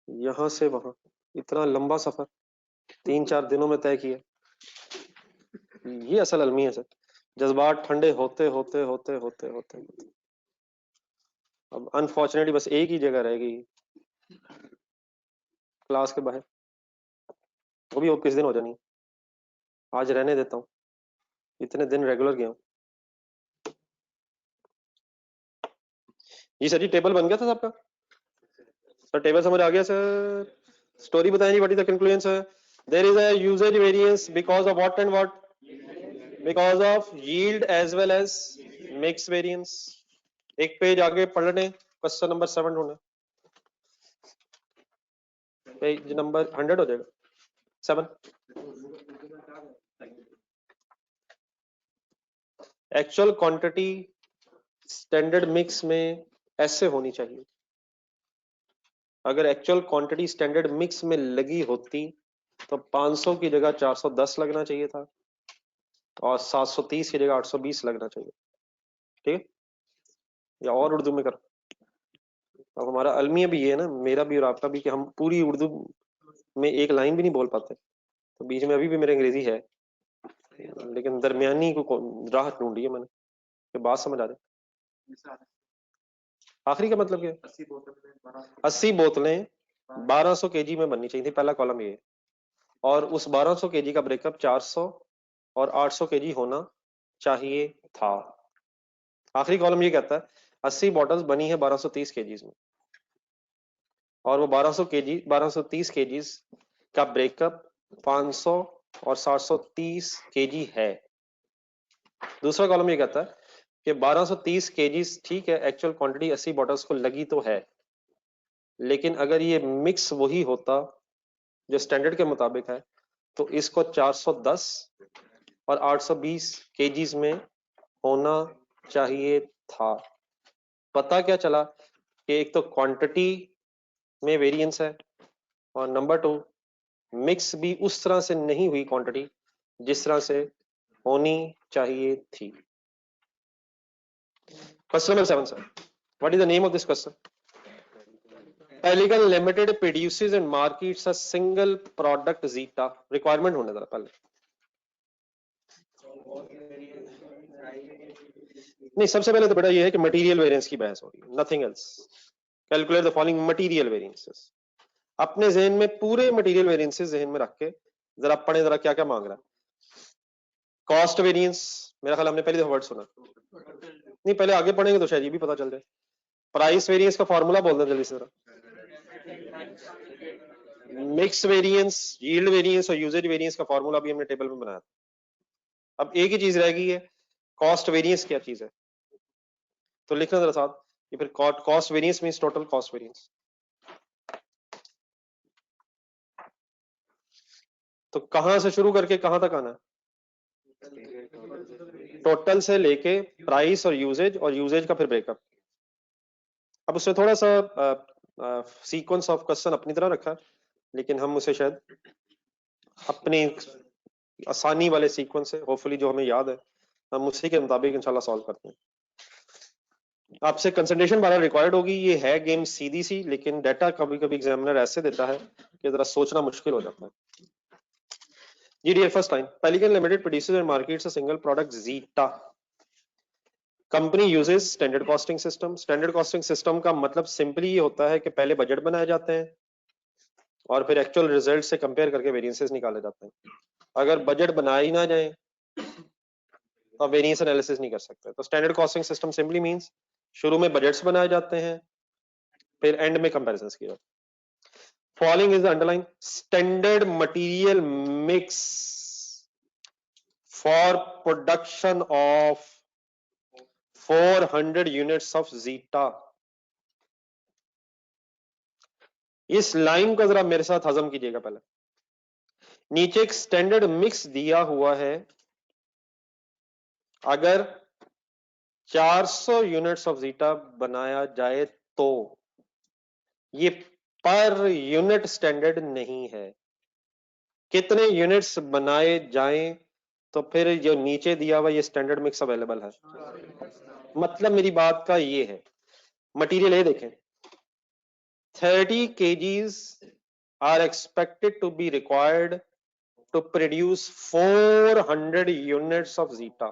यहां से वहां, इतना लंबा सफर 3-4 दिनों में तय किया। ये असल अलमी है सर। जज्बात ठंडे होते होते होते होते होते अब अनफॉर्चुनेटली बस एक ही जगह रह गई, क्लास के बाहर। वो भी अब किस दिन हो जानी, आज रहने देता हूँ, इतने दिन रेगुलर गया हूँ। जी सर जी, टेबल बन गया था सबका? सर टेबल समझ आ गया सर? स्टोरी बताएं जी, what is the conclusion sir? There is a usage variance because of what and what? Because of yield as well as mix variance. एक पेज आगे पढ़ लें, क्वेश्चन नंबर 7 ढूंढे, पेज नंबर 100 हो जाएगा 7। एक्चुअल क्वांटिटी स्टैंडर्ड मिक्स में ऐसे होनी चाहिए। अगर एक्चुअल क्वांटिटी स्टैंडर्ड मिक्स में लगी होती तो 500 की जगह 410 लगना चाहिए था और 730 की जगह 820 लगना चाहिए। ठीक है, या और उर्दू में करो। अब हमारा अलमिया भी ये है ना, मेरा भी और आपका भी, कि हम पूरी उर्दू में एक लाइन भी नहीं बोल पाते। तो बीच में अभी भी मेरी अंग्रेजी है, लेकिन दरमियानी को राह ढूंढी है मैंने कि बात समझ आ जाए। आखिरी का मतलब क्या है? 80 बोतलें 1200 केजी में बननी चाहिए थी, पहला कॉलम ये है। और उस 1200 केजी का ब्रेकअप 400 और 800 केजी होना चाहिए था। आखिरी कॉलम ये कहता है 80 बॉटल्स बनी है 1230 केजीज में, और वो 1230 केजीज का ब्रेकअप 500 और 730 केजी है। दूसरा कॉलम ये कहता है कि 1230 केजीज ठीक है, एक्चुअल क्वांटिटी 80 बॉटल्स को लगी तो है, लेकिन अगर ये मिक्स वही होता जो स्टैंडर्ड के मुताबिक है तो इसको 410 और 820 केजीज में होना चाहिए था। पता क्या चला कि एक तो क्वांटिटी में वेरिएंस है, और नंबर 2 मिक्स भी उस तरह से नहीं हुई क्वांटिटी जिस तरह से होनी चाहिए थी। Question number 7 sir, what is the name of this question? Pelican Limited produces and markets a single product Zeta. Requirement होने जरा पहले। नहीं, सबसे पहले तो बेटा ये है कि मटेरियल वेरिएंस की बहस हो रही है, nothing else. Calculate the following material variances. अपने जहन में पूरे मटेरियल वेरिएंसेस जहन में रख के जरा पढ़े जरा क्या क्या मांग रहा है। कॉस्ट वेरिएंस, मेरा ख्याल हमने पहले दफा वर्ड सुना नहीं, पहले आगे पढ़ेंगे तो शायद ये भी पता चल जाए। प्राइस वेरिएंस का फॉर्मूला बोल दे जल्दी से जरा। मिक्स वेरिएंस, यील्ड वेरिएंस और यूजेज वेरिएंस का फॉर्मूला भी हमने टेबल में बनाया था। अब एक ही चीज रह गई है, कॉस्ट वेरिएंस क्या चीज है, तो लिखना जरा साथ, ये फिर cost variance means total cost variance. तो कहां से शुरू करके कहां तक आना है, टोटल से लेके प्राइस और यूजेज का फिर ब्रेकअप। अब उससे थोड़ा सा सीक्वेंस ऑफ क्वेश्चन अपनी तरह रखा, लेकिन हम उसे शायद अपने आसानी वाले सीक्वेंस से, होपफुली जो हमें याद है, हम उसी के मुताबिक इंशाल्लाह सॉल्व करते हैं। आपसे कंसंट्रेशन बारह रिक्वायर्ड होगी। ये है गेम सीधी सी, लेकिन डाटा कभी कभी एग्जामिनर ऐसे देता है कि जरा सोचना मुश्किल हो जाता है। जी dear, first line, Pelican limited produces and markets a single product zeta. Company uses standard costing system. Standard costing system का मतलब सिंपली ये होता है कि पहले बजट बनाए जाते हैं और फिर एक्चुअल रिजल्ट से कंपेयर करके वेरिएंसेस निकाले जाते हैं। अगर बजट बनाए ही ना जाए तो वेरिएंस एनालिसिस नहीं कर सकते। तो standard costing system simply means शुरू में बजट्स बनाए जाते हैं, फिर एंड में कंपैरिजंस किए जाते हैं। Following is the underline standard material mix for production of 400 units of Zeta। इस लाइन को जरा मेरे साथ हजम कीजिएगा। पहले नीचे एक स्टैंडर्ड मिक्स दिया हुआ है, अगर 400 यूनिट्स ऑफ जीटा बनाया जाए तो ये पर यूनिट स्टैंडर्ड नहीं है। कितने यूनिट्स बनाए जाएं तो फिर जो नीचे दिया हुआ ये स्टैंडर्ड मिक्स अवेलेबल है। मतलब मेरी बात का ये है, मटेरियल ए देखें, 30 kgs are expected to be required to produce 400 units of Zeta।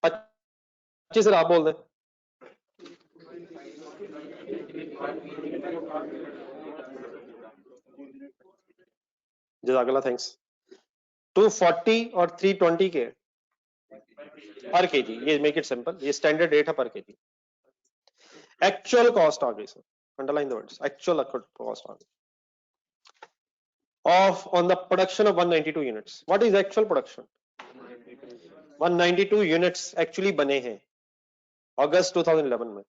25 आप बोल दें। जज़ाकल्लाह, थैंक्स। 240 और 320 के पर केजी, ये मेक इट सिंपल, ये स्टैंडर्ड रेट है पर केजी। एक्चुअल कॉस्ट आ गई sir, underline the words, actual cost आ गई of on the production of 192 units. What is actual production? 192 units actually बने हैं अगस्त 2011 में।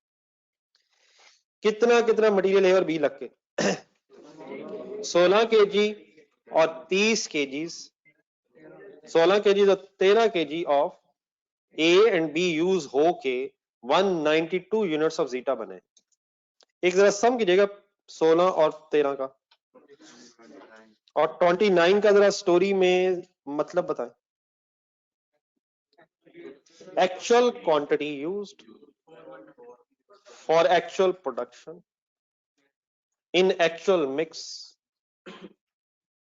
कितना कितना मटेरियल ए और बी लग के 16 केजी और 30 केजीज, 16 केजीज और 13 KG of A and B use हो के 192 यूनिट्स ऑफ जीटा बने। एक जरा सम कीजिएगा 16 और 13 का और 29 का, जरा स्टोरी में मतलब बताएं। Actual quantity used for actual production in actual mix.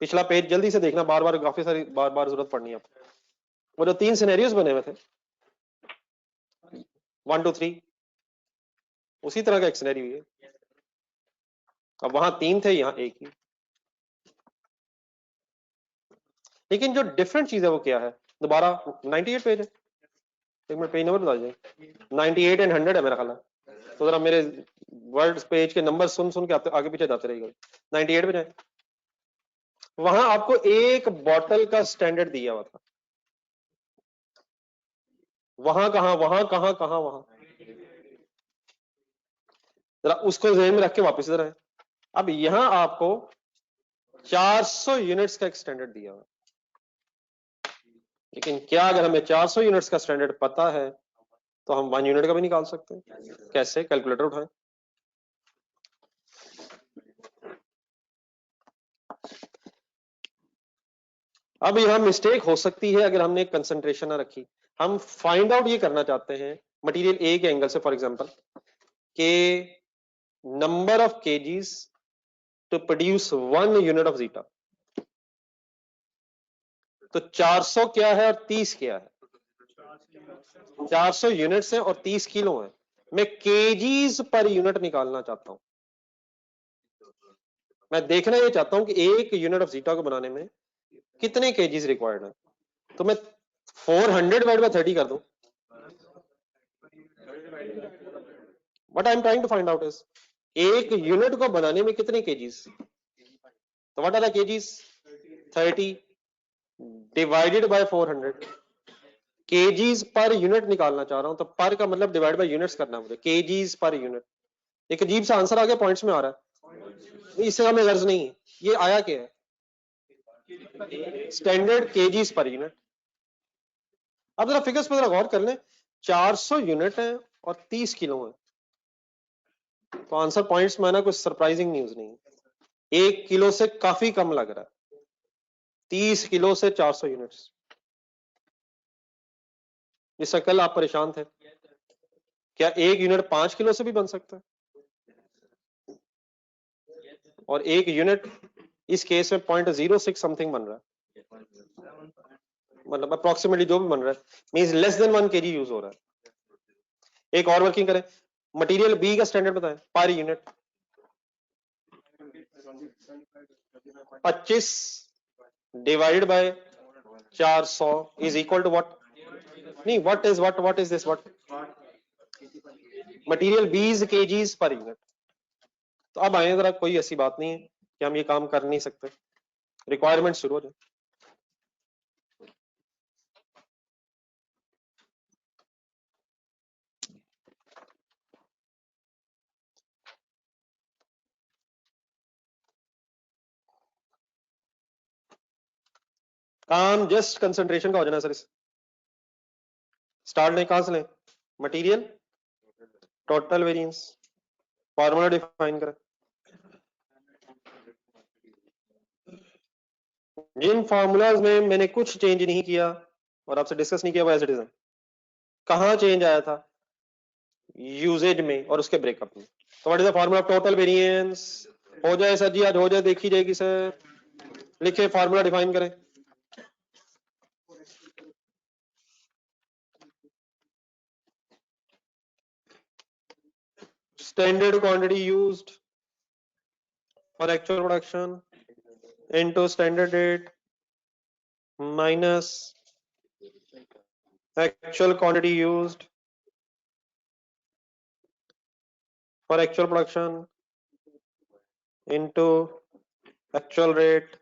पिछला पेज जल्दी से देखना, बार बार काफी सारी बार बार जरूरत पड़नी है आपको। वो जो 3 सिनेरियोस बने हुए थे 1 2 3, उसी तरह का एक सिनेरियो है। अब वहां 3 थे, यहाँ एक ही, लेकिन जो डिफरेंट चीज है वो क्या है। दोबारा 98 पेज है, एक मिनट पेज नंबर बता दीजिए। 98 एंड 100 है मेरा ख्याल है, तो जरा मेरे वर्ड्स पेज के नंबर सुन सुन के आगे पीछे जाते रहिएगा। 98 पे जाए, वहां आपको एक बॉटल का स्टैंडर्ड दिया हुआ था। वहां कहां वहां, जरा उसको ज़हन में रख के वापस इधर आए। अब यहां आपको 400 यूनिट्स का एक स्टैंडर्ड दिया हुआ, लेकिन क्या अगर हमें 400 यूनिट्स का स्टैंडर्ड पता है तो हम 1 यूनिट का भी निकाल सकते हैं। कैसे? कैलकुलेटर उठाएं। अब यहां मिस्टेक हो सकती है अगर हमने कंसंट्रेशन ना रखी। हम फाइंड आउट ये करना चाहते हैं मटेरियल ए के एंगल से, फॉर एग्जांपल के number of kgs to produce 1 unit of zeta. तो 400 क्या है और 30 क्या है? 400 यूनिट्स है और 30 किलो है। मैं केजीज पर यूनिट निकालना चाहता हूं। मैं देखना ये चाहता हूं कि एक यूनिट ऑफ जीटा को बनाने में कितने केजीज रिक्वायर्ड है। तो मैं 400 डिवाइड बाय 30 कर दूं। What I am trying to find out is एक यूनिट को बनाने में कितने केजीज। तो what are the kgs? 30 divided by 400। Kgs per unit निकालना चाह रहा हूं, तो पर का मतलब डिवाइड बाय यूनिट्स करना है मुझे, केजीज पर यूनिट। एक अजीब सा आंसर आ गया, पॉइंट्स में आ रहा है, इससे हमें गर्ज नहीं है। ये आया क्या है? Standard KGs per unit. अब जरा फिगर्स पर जरा गौर कर लें, 400 यूनिट है और 30 किलो है, तो आंसर पॉइंट्स में आना कोई सरप्राइजिंग न्यूज नहीं है। 1 किलो से काफी कम लग रहा है, 30 किलो से 400 यूनिट्स। जिससे कल आप परेशान थे, क्या 1 यूनिट 5 किलो से भी बन सकता है? और 1 यूनिट इस केस में 0.06 समथिंग बन रहा है, मतलब अप्रोक्सीमेटली जो भी बन रहा है, means less than 1 KG use हो रहा है। एक और वर्किंग करें, मटेरियल बी का स्टैंडर्ड बताएं per unit. 25 divided by 400 is equal to what? नहीं, what is this, what? Material B is KGs per unit. तो अब आए जरा, कोई ऐसी बात नहीं है कि हम ये काम कर नहीं सकते, रिक्वायरमेंट शुरू हो जाए। काम जस्ट कंसंट्रेशन का हो जाना सर। स्टार्ट लें, कहां से लें? Material total variance, formula define करें। जिन फार्मूलाज में मैंने कुछ चेंज नहीं किया और आपसे डिस्कस नहीं किया वो एज इट इज है। कहां चेंज आया था? यूजेज में और उसके ब्रेकअप में। तो what is the formula of total variance? हो जाए सर जी, आज हो जाए, देखी जाएगी सर। लिखे, फार्मूला डिफाइन करें। Standard quantity used for actual production into standard rate minus actual quantity used for actual production into actual rate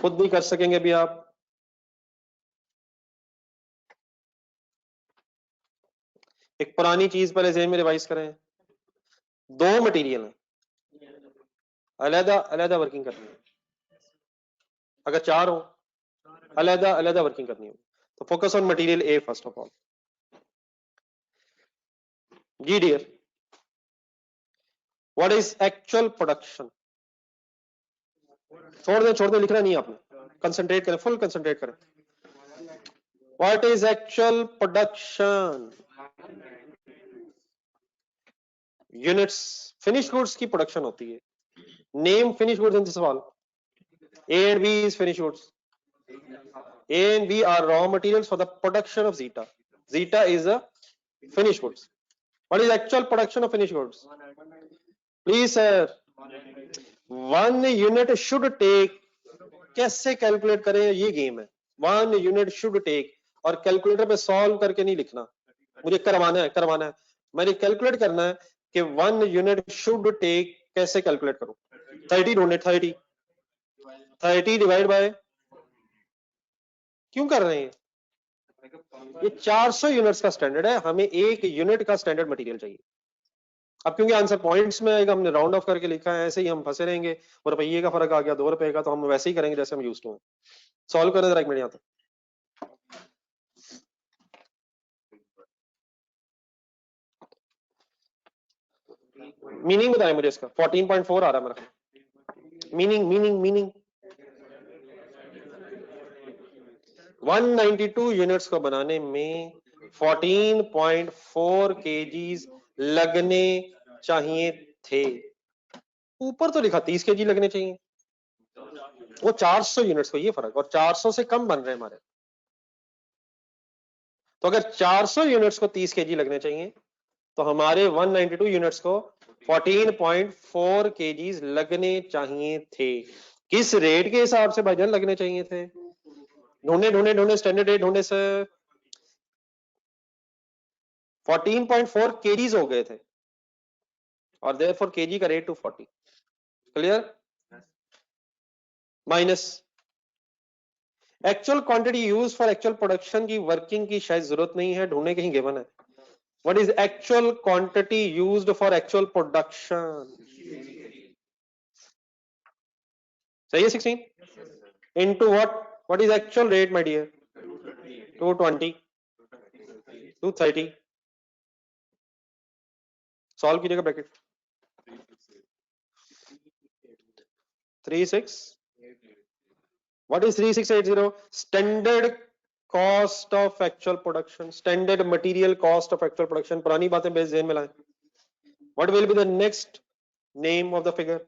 खुद भी कर सकेंगे भी आप। एक पुरानी चीज पहले ज़हन में रिवाइज करें, दो मटेरियल है, अलग अलग वर्किंग करनी है। अगर चार हो, अलग अलग वर्किंग करनी हो, तो focus on material A first of all. जी dear, what is actual production? छोड़ दे, लिखना नहीं आपने, कंसंट्रेट करें, फुल कंसंट्रेट करें। What is actual production? Units finish goods की प्रोडक्शन होती है। Name finish goods in this सवाल। A and B is finished goods. A and B are raw materials for the production of Zeta. Zeta is a finished goods. What is actual production of finished goods? Please sir, 1 unit should take, कैसे calculate करें, ये game है। 1 unit should take, और calculator पे solve करके नहीं लिखना, मुझे करवाना है। मैंने कैलकुलेट करना है कि 1 unit should take कैसे कैलकुलेट करूं। 30 ढूंढे, 30 डिवाइड बाय, क्यों कर रहे हैं? ये 400 यूनिट्स का स्टैंडर्ड है, हमें 1 यूनिट का स्टैंडर्ड मटेरियल चाहिए। अब क्योंकि आंसर पॉइंट्स में आएगा, हमने राउंड ऑफ करके लिखा है, ऐसे ही हम फंसे रहेंगे। और रुपये का फर्क आ गया 2 रुपए का, तो हम वैसे ही करेंगे जैसे हम यूज्ड टू हैं। सॉल्व करें जरा, 1 मिनट यहाँ तक। मीनिंग बताएं मुझे इसका। 14.4 आ रहा है मेरा। मीनिंग 192 यूनिट्स को बनाने में 14.4 केजीज लगने चाहिए थे। ऊपर तो लिखा 30 केजी लगने चाहिए, वो 400 यूनिट्स को, ये फर्क, और 400 से कम बन रहे हैं हमारे। तो अगर 400 यूनिट्स को 30 केजी लगने चाहिए, तो हमारे 192 यूनिट्स को 14.4 केजीज लगने चाहिए थे। किस रेट के हिसाब से भाईजान लगने चाहिए थे? ढूंढे स्टैंडर्ड रेट ढूंढे सर। 14.4 kgs हो गए थे और देयरफॉर kg का rate 240। Clear? Minus actual quantity use for actual production की वर्किंग की शायद जरूरत नहीं है, ढूंढने कहीं गिवन है। What is actual quantity used for actual production? सही है 16 into what is actual rate my dear? 220 230। Solve कीजिएगा bracket 36। What is 3680? Standard cost of actual production, standard material cost of actual production. पुरानी बातें base ध्यान में लाएं। What will be the next name of the figure?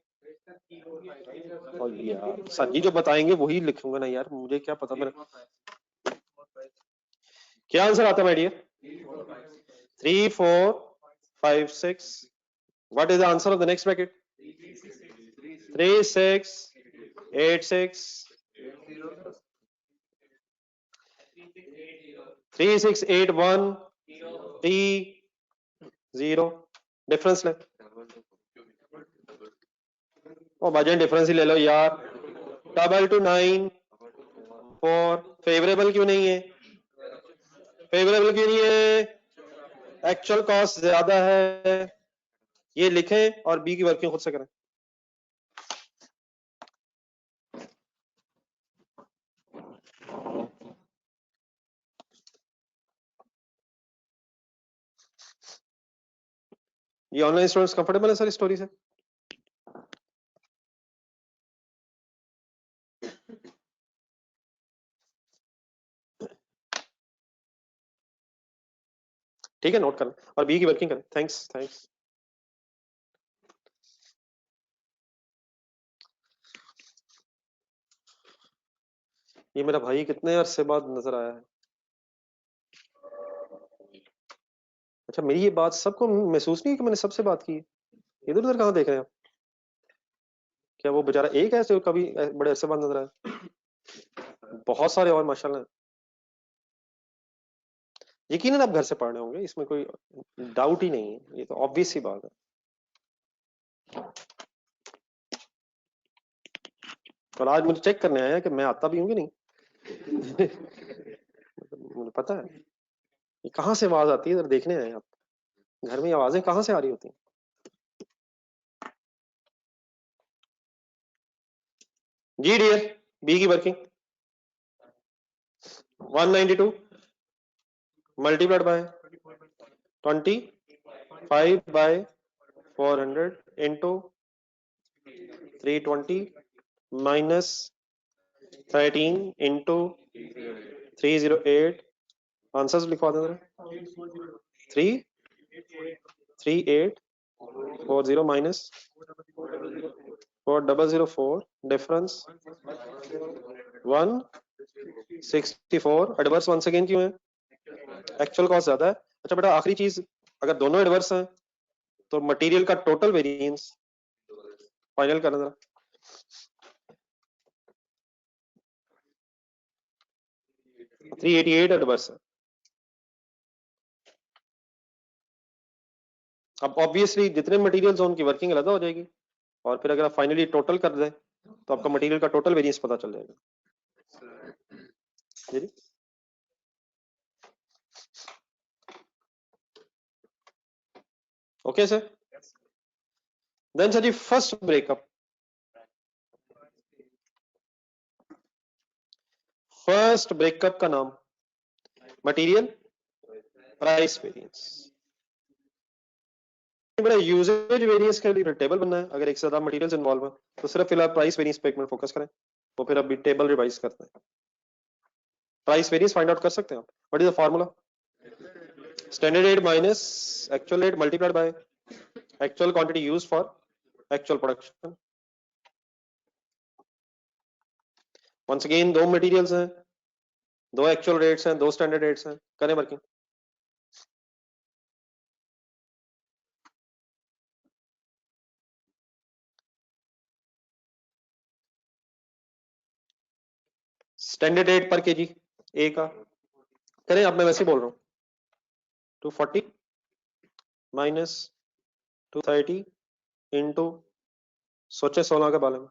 और यार sir जी जो बताएंगे वही लिखूंगा ना यार, मुझे क्या पता। मेरा क्या आंसर आता है my dear? 3456। What is the answer of the next bracket? 3686 3681 T0। Difference ले ओ भाजन, डिफरेंस ही ले लो यार। 2294। फेवरेबल क्यों नहीं है? फेवरेबल क्यों नहीं है? एक्चुअल कॉस्ट ज्यादा है। ये लिखें और बी की वर्किंग खुद से करें। ये ऑनलाइन स्टूडेंट्स कंफर्टेबल है सर इस स्टोरी से? ठीक है, नोट करें और बी की वर्किंग करें। Thanks thanks. ये मेरा भाई कितने अरसे बाद नजर आया है। अच्छा, मेरी ये बात सबको महसूस नहीं है कि मैंने सबसे बात की है? इधर उधर कहाँ देख रहे हैं आप? क्या वो बेचारा एक है जो कभी बड़े अरसे बाद नजर आया? बहुत सारे और माशाल्लाह। यकीनन आप घर से पढ़ रहे होंगे, इसमें कोई डाउट ही नहीं है, ये तो ऑब्वियस सी बात है। और आज मुझे चेक करने आया कि मैं आता भी हूँ कि नहीं। मुझे पता है ये कहाँ से आवाज आती है, इधर देखने आए आप। घर में आवाजें कहाँ से आ रही होती हैं? जी डियर, बी की working 192 multiplied by 25 by 400 into 320 minus 13 into 308। Answers लिखवा दें जरा। 33840 minus 4004। Difference 164। Adverse once again क्यों है? एक्चुअल कॉस्ट ज्यादा है। अच्छा बेटा, आखिरी चीज, अगर दोनों एडवर्स हैं तो मटेरियल का टोटल वेरिएंस फाइनल करना जरा। थ्री 388 एडवर्स है। अब ऑब्वियसली जितने मटेरियल्स हैं उनकी वर्किंग अलग हो जाएगी, और फिर अगर आप फाइनली टोटल कर दें तो आपका मटेरियल का टोटल वेरिएंस पता चल जाएगा। जी ओके सर। देन सर जी फर्स्ट ब्रेकअप। फर्स्ट ब्रेकअप का नाम मटेरियल प्राइस वेरिएंस। बड़ा यूजेज वेरिएंस के लिए टेबल बनना है। अगर एक से ज्यादा मटेरियल्स इन्वॉल्व है तो सिर्फ फिलहाल प्राइस वेरिएंस पे एक मिनट फोकस करें, तो फिर अभी टेबल रिवाइज करते हैं। प्राइस वेरिएंस फाइंड आउट कर सकते हैं आप। What is the formula? Standard rate minus actual rate multiplied by actual quantity used for actual production. Once again दो मटेरियल्स हैं, दो एक्चुअल रेट्स हैं, दो स्टैंडर्ड रेट्स हैं। करें वर्किंग। स्टैंडर्ड रेट पर केजी ए का करें, अब मैं वैसे ही बोल रहा हूँ 240 माइनस 230 इंटू, सोचे 16 के बारे में,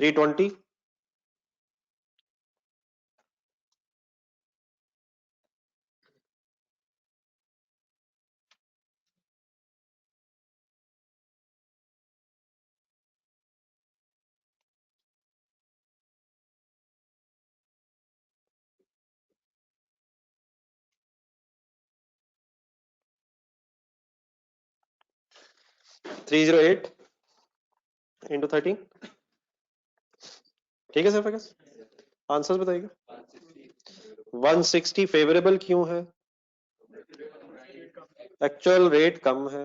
320 308 इंटू 13। ठीक है सर फिर आंसर्स बताइएगा। 160 फेवरेबल क्यों है? एक्चुअल रेट कम है।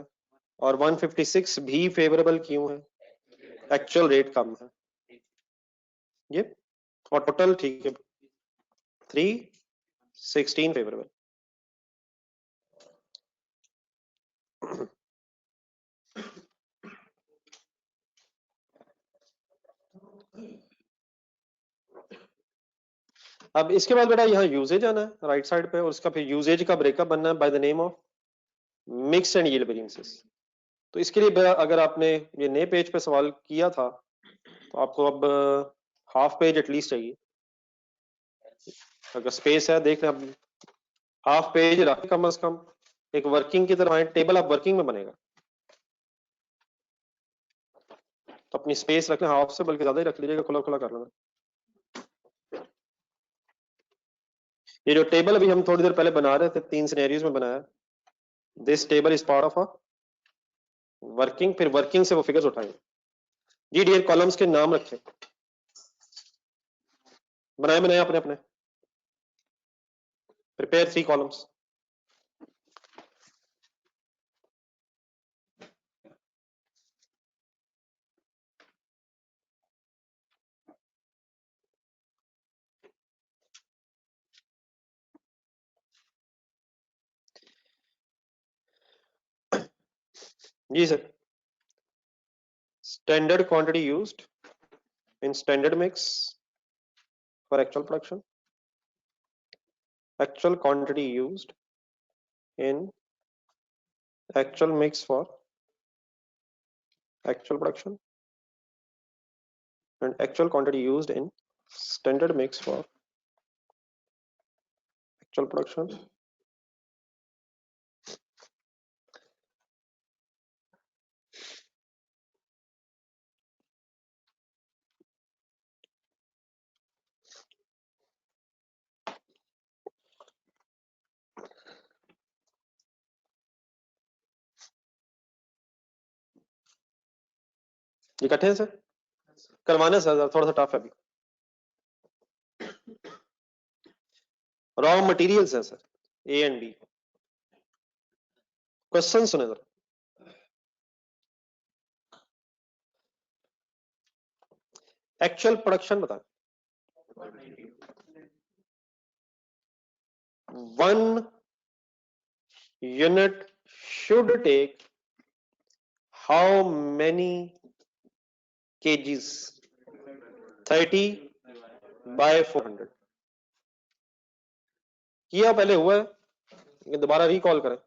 और 156 भी फेवरेबल क्यों है? एक्चुअल रेट कम है। ये और टोटल ठीक है 316 फेवरेबल। अब इसके बाद बेटा यहाँ यूजेज आना है राइट साइड पे, और उसका फिर यूजेज का ब्रेकअप बनना है by the name of mix and yield variances. तो इसके लिए अगर आपने ये नए पेज पे सवाल किया था तो आपको अब हाफ पेज एटलीस्ट चाहिए। अगर स्पेस है देख रहे हैं, अब हाफ पेज रखें कम से कम, एक वर्किंग की तरह टेबल आप वर्किंग में बनेगा, तो अपनी स्पेस रखना हाफ से बल्कि ज्यादा ही रख लीजिएगा, खुला खुला कर लेना। ये जो टेबल अभी हम थोड़ी देर पहले बना रहे थे, 3 सिनेरियोज में बनाया, this table is part of a working, फिर वर्किंग से वो फिगर्स उठाएंगे। जी डियर, कॉलम्स के नाम रखें, बनाए बनाए अपने अपने, प्रिपेयर 3 कॉलम्स। जी sir, standard quantity used in standard mix for actual production, actual quantity used in actual mix for actual production, and actual quantity used in standard mix for actual production। ये इकट्ठे हैं sir, करवाने sir थोड़ा सा tough है अभी। Raw materials हैं sir, A and B. Question सुने सर, एक्चुअल प्रोडक्शन बताएं। 1 unit should take how many kgs? 30 by 400। किया पहले हुआ है, ये दोबारा रिकॉल करें।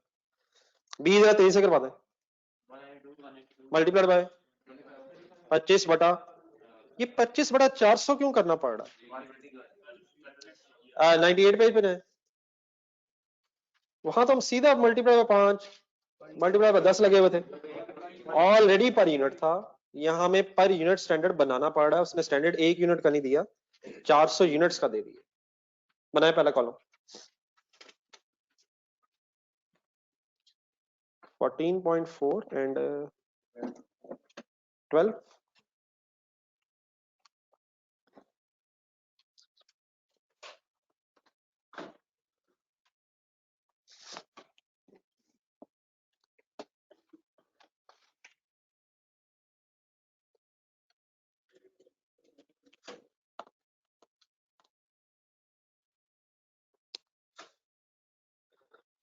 20 से करवा दें, मल्टीप्लाइड बाय 25 बटा, ये 25 बटा 400 क्यों करना पड़ रहा है? 98 पेज पे जाए, वहां तो हम सीधा मल्टीप्लाई बाय 5, मल्टीप्लाई बाय 10 लगे हुए थे, ऑलरेडी पर यूनिट था। यहाँ हमें पर यूनिट स्टैंडर्ड बनाना पड़ रहा है, उसने स्टैंडर्ड 1 यूनिट का नहीं दिया, 400 यूनिट्स का दे दिया। बनाए पहला कॉलम, 14.4 एंड 12।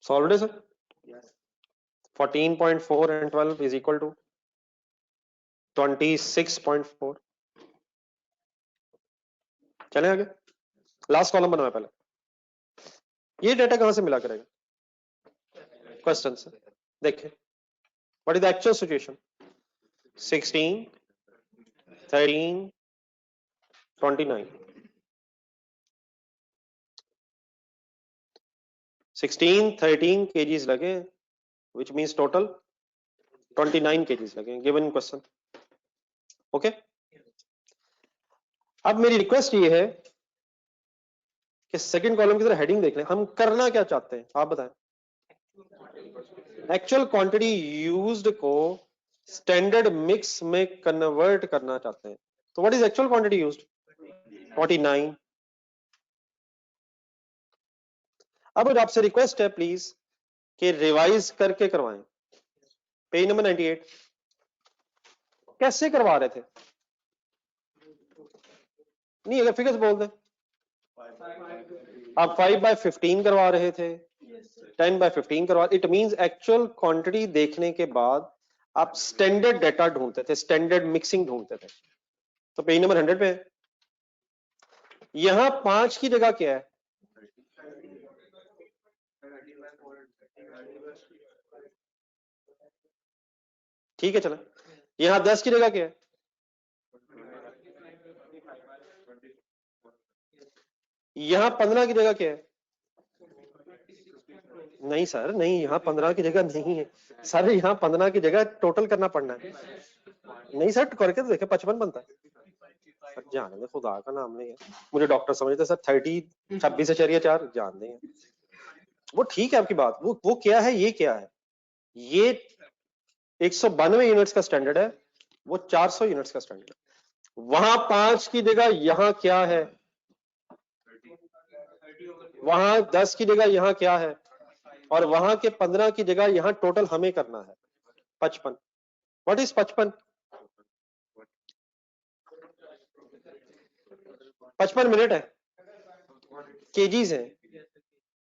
सॉल्व है sir. 14.4 and 12 is equal to 26.4। चले आगे, लास्ट कॉलम बनाया पहले, ये डेटा कहां से मिला करेगा? क्वेश्चन से देखें, what is the actual situation? 16, 13, 29, 16, 13 kgs लगे, which means total 29 kgs लगे given question. ओके, अब मेरी रिक्वेस्ट ये है कि सेकंड कॉलम की तरह हेडिंग देख लें। हम करना क्या चाहते हैं आप बताएं? एक्चुअल क्वांटिटी यूज्ड को स्टैंडर्ड मिक्स में कन्वर्ट करना चाहते हैं। तो what is actual quantity used? 49। अब आपसे रिक्वेस्ट है प्लीज कि रिवाइज करके करवाएं। पेज नंबर 98 कैसे करवा रहे थे? नहीं, अगर फिगर्स बोल दें। आप 5/15 करवा रहे थे, 10/15 करवा। इट मींस एक्चुअल क्वांटिटी देखने के बाद आप स्टैंडर्ड डेटा ढूंढते थे, स्टैंडर्ड मिक्सिंग ढूंढते थे। तो पेज नंबर 100 पे है। यहां 5 की जगह क्या है? ठीक है, चलो यहां 10 की जगह क्या है? यहां 15 की जगह क्या है? नहीं सर, नहीं, यहां 15 की जगह नहीं है सर, यहां 15 की जगह टोटल करना पड़ना है। नहीं सर, करके तो देखे 55 बनता है सर। जाने दे, खुदा का नाम नहीं है, मुझे डॉक्टर समझते सर। 30 26.4 जान दें। वो ठीक है आपकी बात, वो क्या है, ये क्या है? ये 192 यूनिट्स का स्टैंडर्ड है, वो 400 यूनिट्स का स्टैंडर्ड है। वहां 5 की जगह यहां क्या है? वहां 10 की जगह यहां क्या है? और वहां के 15 की जगह यहां टोटल हमें करना है 55। What is 55? 55 मिनट है, केजीज है।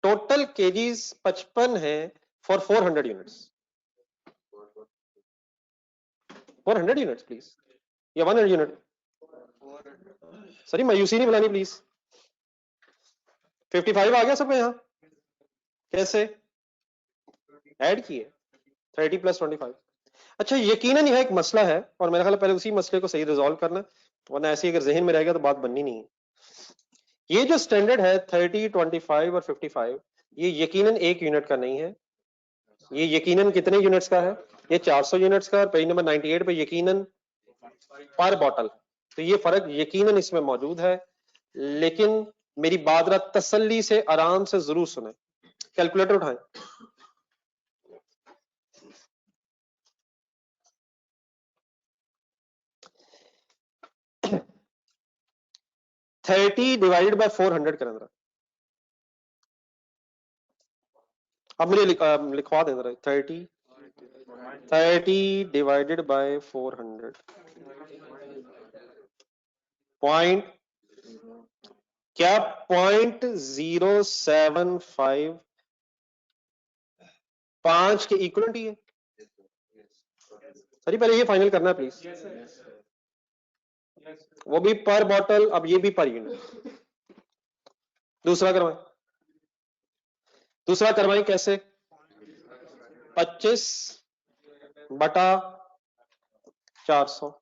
टोटल केजीज 55 है फॉर 400 यूनिट्स। 400 यूनिट्स प्लीज, या 100 यूनिट? सॉरी, मायूसी नहीं बुलानी प्लीज। 55 आ गया सबको यहां? कैसे ऐड किए? 30 + 25। अच्छा, यकीनन यह एक मसला है और मेरा ख्याल पहले उसी मसले को सही रिजॉल्व करना, वरना ऐसे अगर जहन में रहेगा तो बात बननी नहीं है। ये जो स्टैंडर्ड है 30, 25 और 55, ये यकीनन 1 यूनिट का नहीं है। ये यकीनन कितने यूनिट्स का है? ये 400 यूनिट्स का। और पेज नंबर 98 पे यकीनन पर बॉटल। तो ये फर्क यकीनन इसमें मौजूद है, लेकिन मेरी बात जरा तसल्ली से आराम से जरूर सुने। कैलकुलेटर उठाएं। 30 डिवाइडेड बाय 400 करें जरा। अब मुझे लिखवा दें जरा। 30 डिवाइडेड बाय 400 पॉइंट क्या? 0.075 5 के इक्वलेंट ही है। सर पहले ये फाइनल करना है प्लीज। वो भी पर बॉटल, अब ये भी पर यूनिट। दूसरा करवाएं। दूसरा करवाएं कैसे? 25/400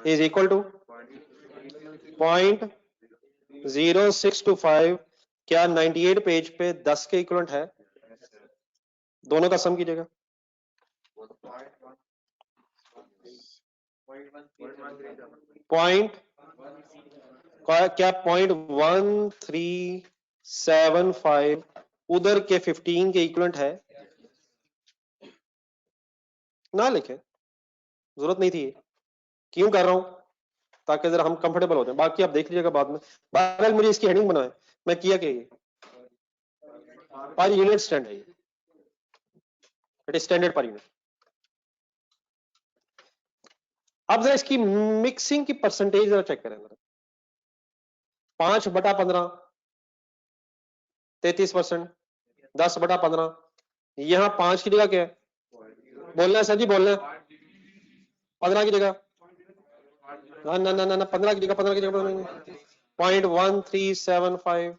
इज इक्वल टू 0.0625। क्या 98 पेज पे 10 के इक्वलेंट है? दोनों का सम कीजिएगा। पॉइंट क्या 0.1375 उधर के 15 के इक्वलेंट है? ना लिखे, जरूरत नहीं थी। क्यों कर रहा हूं? ताकि जरा हम कंफर्टेबल हो जाए, बाकी आप देख लीजिएगा बाद में। बहरहाल मुझे इसकी हेडिंग बनाए, मैं किया क्या? ये पर यूनिट स्टैंडर्ड है, it is standard per unit. अब जरा इसकी मिक्सिंग की परसेंटेज जरा चेक करें जरा। 5/15 33%। 10/15 यहां 5 की जगह क्या है? बोलना है सर जी, बोलना है। 15 की जगह ना ना ना ना 15 की जगह 15 की जगह 0.1375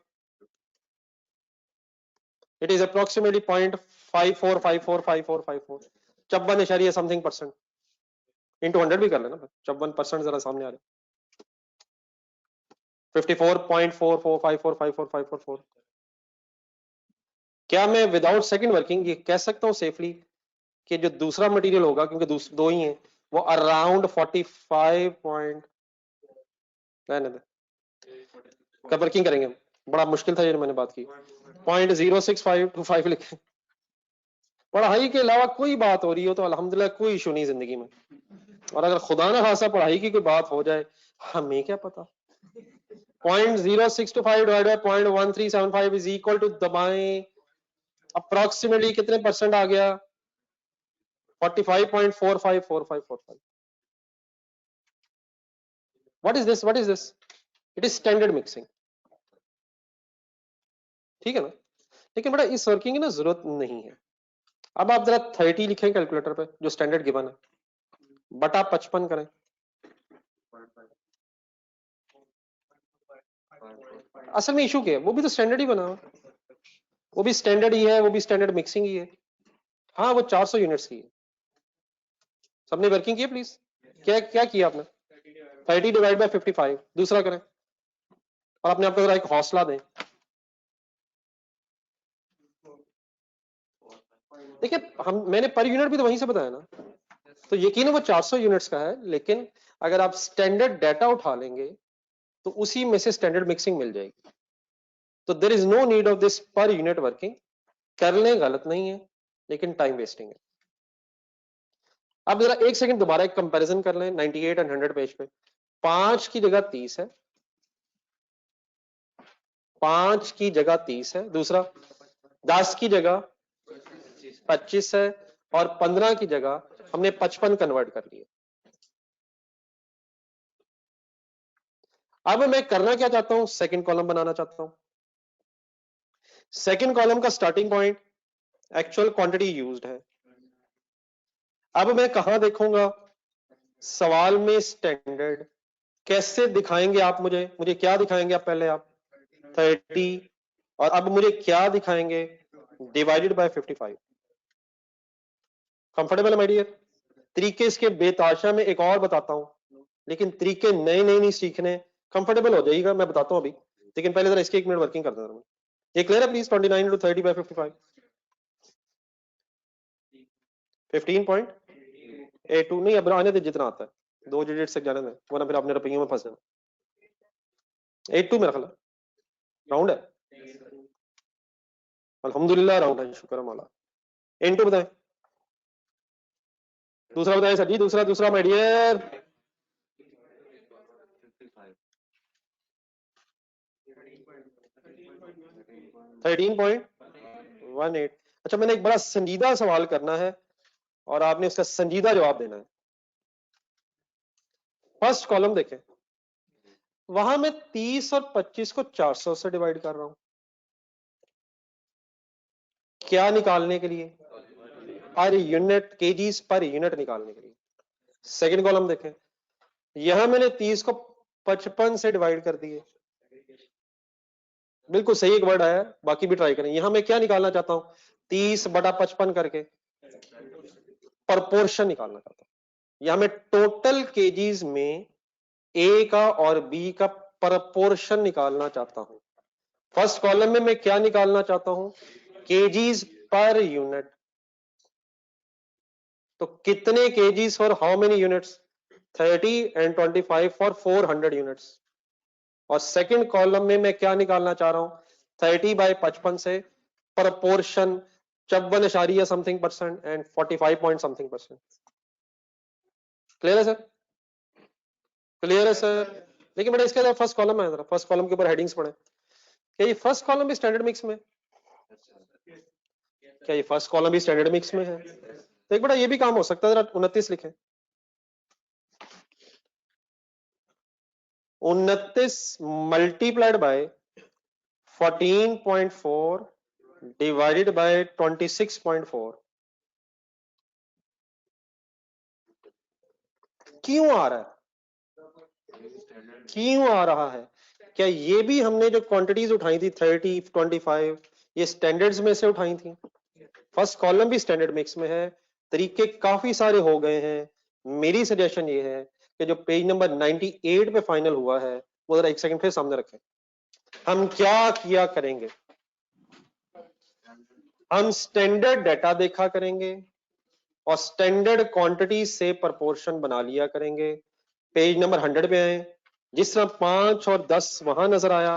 it is approximately 0.54545454 54 something percent into 100 भी कर लेना, 54% जरा सामने आ रहा है, 54.44545454। क्या मैं विदाउट सेकंड वर्किंग ये कह सकता हूं सेफली कि जो दूसरा मटेरियल होगा, क्योंकि दो ही हैं, वो अराउंड 45 पॉइंट, रहने दे, कब वर्किंग करेंगे, बड़ा मुश्किल था ये मैंने बात की, 0.06525 लिखे। पढ़ाई के अलावा कोई बात हो रही हो तो अल्हम्दुलिल्लाह कोई इशू नहीं जिंदगी में, और अगर खुदा ना खासा पढ़ाई की कोई बात हो जाए, हमें क्या पता। 0.0625 divide by 0.1375 is equal to, दबाएं, अप्रोक्सीमेटली कितने परसेंट आ गया, 45.454545। What is this, what is this, it is standard mixing, ठीक है ना। लेकिन बेटा इस वर्किंग की ना जरूरत नहीं है। अब आप जरा 30 लिखें कैलकुलेटर पे, जो स्टैंडर्ड गिवन है, बटा 55 करें, असल में इशू क्या है, वो भी तो स्टैंडर्ड ही बना हुआ, वो भी स्टैंडर्ड ही है, वो भी स्टैंडर्ड मिक्सिंग ही है। हाँ वो 400 यूनिट्स की है। सबने वर्किंग की है प्लीज, क्या क्या किया आपने, 30 डिवाइड बाय 55, दूसरा करें, और अपने आप को जरा एक हौसला दें। देखिए मैंने पर यूनिट भी तो वहीं से बताया ना, तो यकीन है वो 400 यूनिट्स का है, लेकिन अगर आप स्टैंडर्ड डाटा उठा लेंगे तो उसी में से स्टैंडर्ड मिक्सिंग मिल जाएगी। तो there is no need of this per unit working, कर लें गलत नहीं है, लेकिन टाइम वेस्टिंग है। अब जरा एक सेकंड दोबारा एक कंपैरिजन कर लें 98 एंड 100 पेज पे, 5 की जगह 30 है, 5 की जगह 30 है, दूसरा 10 की जगह 25 है, और 15 की जगह हमने 55 कन्वर्ट कर लिया। अब मैं करना क्या चाहता हूं, सेकंड कॉलम बनाना चाहता हूं। सेकंड कॉलम का starting point actual quantity used है। अब मैं कहां देखूंगा, सवाल में स्टैंडर्ड कैसे दिखाएंगे आप, मुझे क्या दिखाएंगे आप, पहले आप 30, और अब मुझे क्या दिखाएंगे, डिवाइडेड बाय 55। कंफर्टेबल है माय डियर। तरीके इसके बेताशा में एक और बताता हूं, लेकिन तरीके नए नए नहीं सीखने, कंफर्टेबल हो जाइएगा, मैं बताता हूं अभी, लेकिन पहले जरा इसके 1 मिनट वर्किंग कर देना। ये क्लियर है प्लीज, 29 into 30 by 55, 15.82 नहीं, अब आने दे जितना आता है, 2 डिजिट से जाने दे, वरना फिर आपने रुपयों में फंस जाना। 82 मेरा ख्याल राउंड है, अल्हम्दुलिल्लाह राउंड है, शुक्र है मौला। इनटू बताएं, दूसरा बताएं सर जी, दूसरा दूसरा माय डियर, 13.18। अच्छा मैंने एक बड़ा संजीदा सवाल करना है और आपने उसका संजीदा जवाब देना है। फर्स्ट कॉलम देखें, वहां मैं 30 और 25 को 400 से डिवाइड कर रहा हूं, क्या निकालने के लिए, per unit, KGs per unit निकालने के लिए। सेकंड कॉलम देखें, यहां मैंने 30 को 55 से डिवाइड कर दिए, बिल्कुल सही एक वर्ड आया, बाकी भी ट्राई करें। यहां मैं क्या निकालना चाहता हूं, 30 बटा 55 करके प्रपोर्शन निकालना चाहता हूं। यहां मैं टोटल केजीज में ए का और बी का प्रपोर्शन निकालना चाहता हूं। फर्स्ट कॉलम में मैं क्या निकालना चाहता हूं, केजीज पर यूनिट, तो कितने KGs for how many units, 30 and 25 for 400 units. और सेकंड कॉलम में मैं क्या निकालना चाह रहा हूं, 30 बाय 55 से proportion 54 something percent and 45 point something percent. Clear है सर, क्लियर है सर। लेकिन बेटा इसके फर्स्ट कॉलम है, जरा फर्स्ट कॉलम के ऊपर हेडिंग्स पढ़े, क्या ये फर्स्ट कॉलम भी स्टैंडर्ड मिक्स में, क्या ये फर्स्ट कॉलम भी स्टैंडर्ड मिक्स में है, तो एक बेटा ये भी काम हो सकता है, जरा 29 लिखें, 29 मल्टीप्लाइड बाय 14.4 डिवाइडेड बाय 26.4। क्यों आ रहा है, क्यों आ रहा है, क्या ये भी हमने जो क्वांटिटीज उठाई थी 30, 25, ये स्टैंडर्ड्स में से उठाई थी। फर्स्ट कॉलम भी स्टैंडर्ड मिक्स में है। तरीके काफी सारे हो गए हैं। मेरी सजेशन ये है कि जो पेज नंबर 98 पे फाइनल हुआ है वो जरा एक सेकंड फिर सामने रखें। हम क्या किया करेंगे, हम स्टैंडर्ड डाटा देखा करेंगे और स्टैंडर्ड क्वांटिटी से प्रोपोर्शन बना लिया करेंगे। पेज नंबर 100 पे आए, जिस तरह 5 और 10 वहां नजर आया,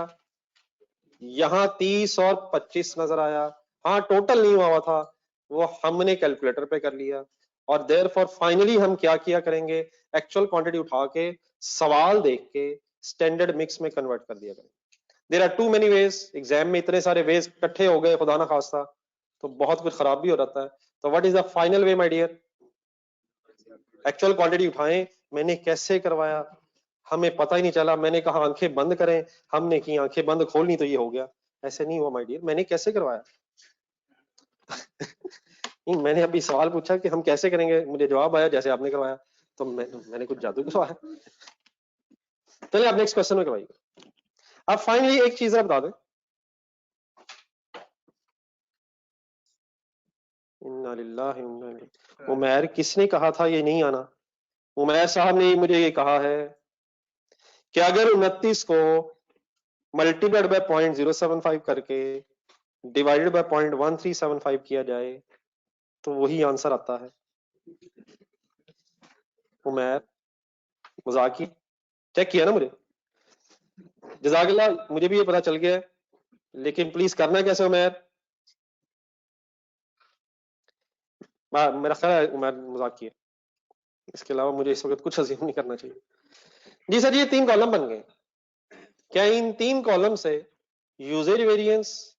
यहां 30 और 25 नजर आया। हाँ, टोटल नहीं हुआ था, वो हमने कैलकुलेटर पे कर लिया। और देयरफॉर फाइनली हम क्या किया करेंगे, एक्चुअल क्वांटिटी उठा के सवाल देख के स्टैंडर्ड मिक्स में कन्वर्ट कर दिया करेंगे। There are too many ways, exam में इतने सारे वेज इकट्ठे हो गए खुदा ना खास्ता तो बहुत कुछ खराब भी हो जाता है। तो what is the final way my dear, actual quantity उठाएं। मैंने कैसे करवाया हमें पता ही नहीं चला, मैंने कहा आंखें बंद करें, हमने की आंखें बंद खोलनी तो ये हो गया। ऐसे नहीं हुआ माय डियर, मैंने कैसे करवाया नहीं, मैंने अभी सवाल पूछा कि हम कैसे करेंगे, मुझे जवाब आया जैसे आपने करवाया, तो मैंने कुछ जादू करवाया। चलिए आप नेक्स्ट क्वेश्चन में करवाइए। अब फाइनली एक चीज बता दें, इन्ना लिल्लाहि व इन्ना इलैहि राजिऊन। उमैर किसने कहा था ये नहीं आना, उमैर साहब ने मुझे ये कहा है कि अगर 29 को मल्टीप्लाइड बाय 0.075 करके डिवाइडेड बाय 0.1375 किया जाए तो वही आंसर आता है। उमैर मजाक की, चेक किया ना मुझे, जज़ाकल्लाह, मुझे भी ये पता चल गया है, लेकिन प्लीज करना कैसे उमैर, मेरा ख्याल है उमैर मजाक की है, इसके अलावा मुझे इस वक्त कुछ अज़्यूम नहीं करना चाहिए। जी सर, ये 3 कॉलम बन गए, क्या इन 3 कॉलम से यूजेज वेरिएंस,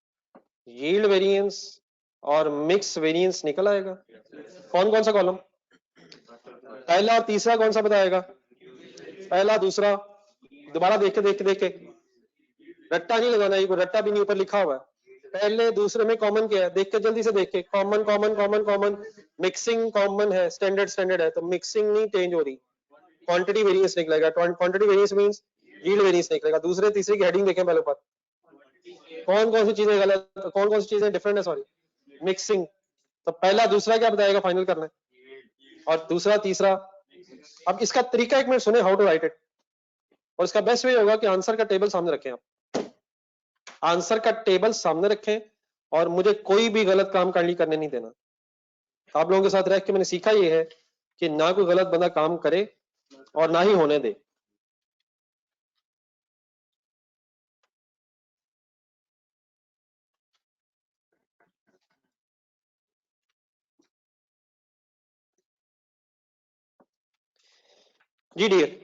यील्ड वेरिएंस और मिक्स वेरिएंस निकल आएगा? कौन कौन सा कॉलम, पहला और तीसरा कौन सा बताएगा, पहला दूसरा, दोबारा देख के रट्टा नहीं लगाना, ये कोई रट्टा भी नहीं ऊपर लिखा हुआ है। पहले दूसरे में कॉमन क्या है, देख के जल्दी से देख के, common common common common, mixing common है, स्टैंडर्ड स्टैंडर्ड है, तो मिक्सिंग नहीं चेंज हो रही, क्वांटिटी वेरिएंस निकलेगा, quantity variance means yield variance निकलेगा। दूसरे तीसरे की हेडिंग देखें पहले ऊपर, कौन कौन सी चीजें गलत, कौन कौन सी चीजें डिफरेंट है, सॉरी मिक्सिंग। तो पहला दूसरा क्या बताएगा, फाइनल करना है, और दूसरा तीसरा। अब इसका तरीका एक मिनट सुने, हाउ टू राइट इट, और इसका बेस्ट वे होगा कि आंसर का टेबल सामने रखें, आप आंसर का टेबल सामने रखें और मुझे कोई भी गलत काम काइंडली करने नहीं देना। आप लोगों के साथ रह के मैंने सीखा ये है कि ना कोई गलत बंदा काम करे और ना ही होने दे। जी डियर,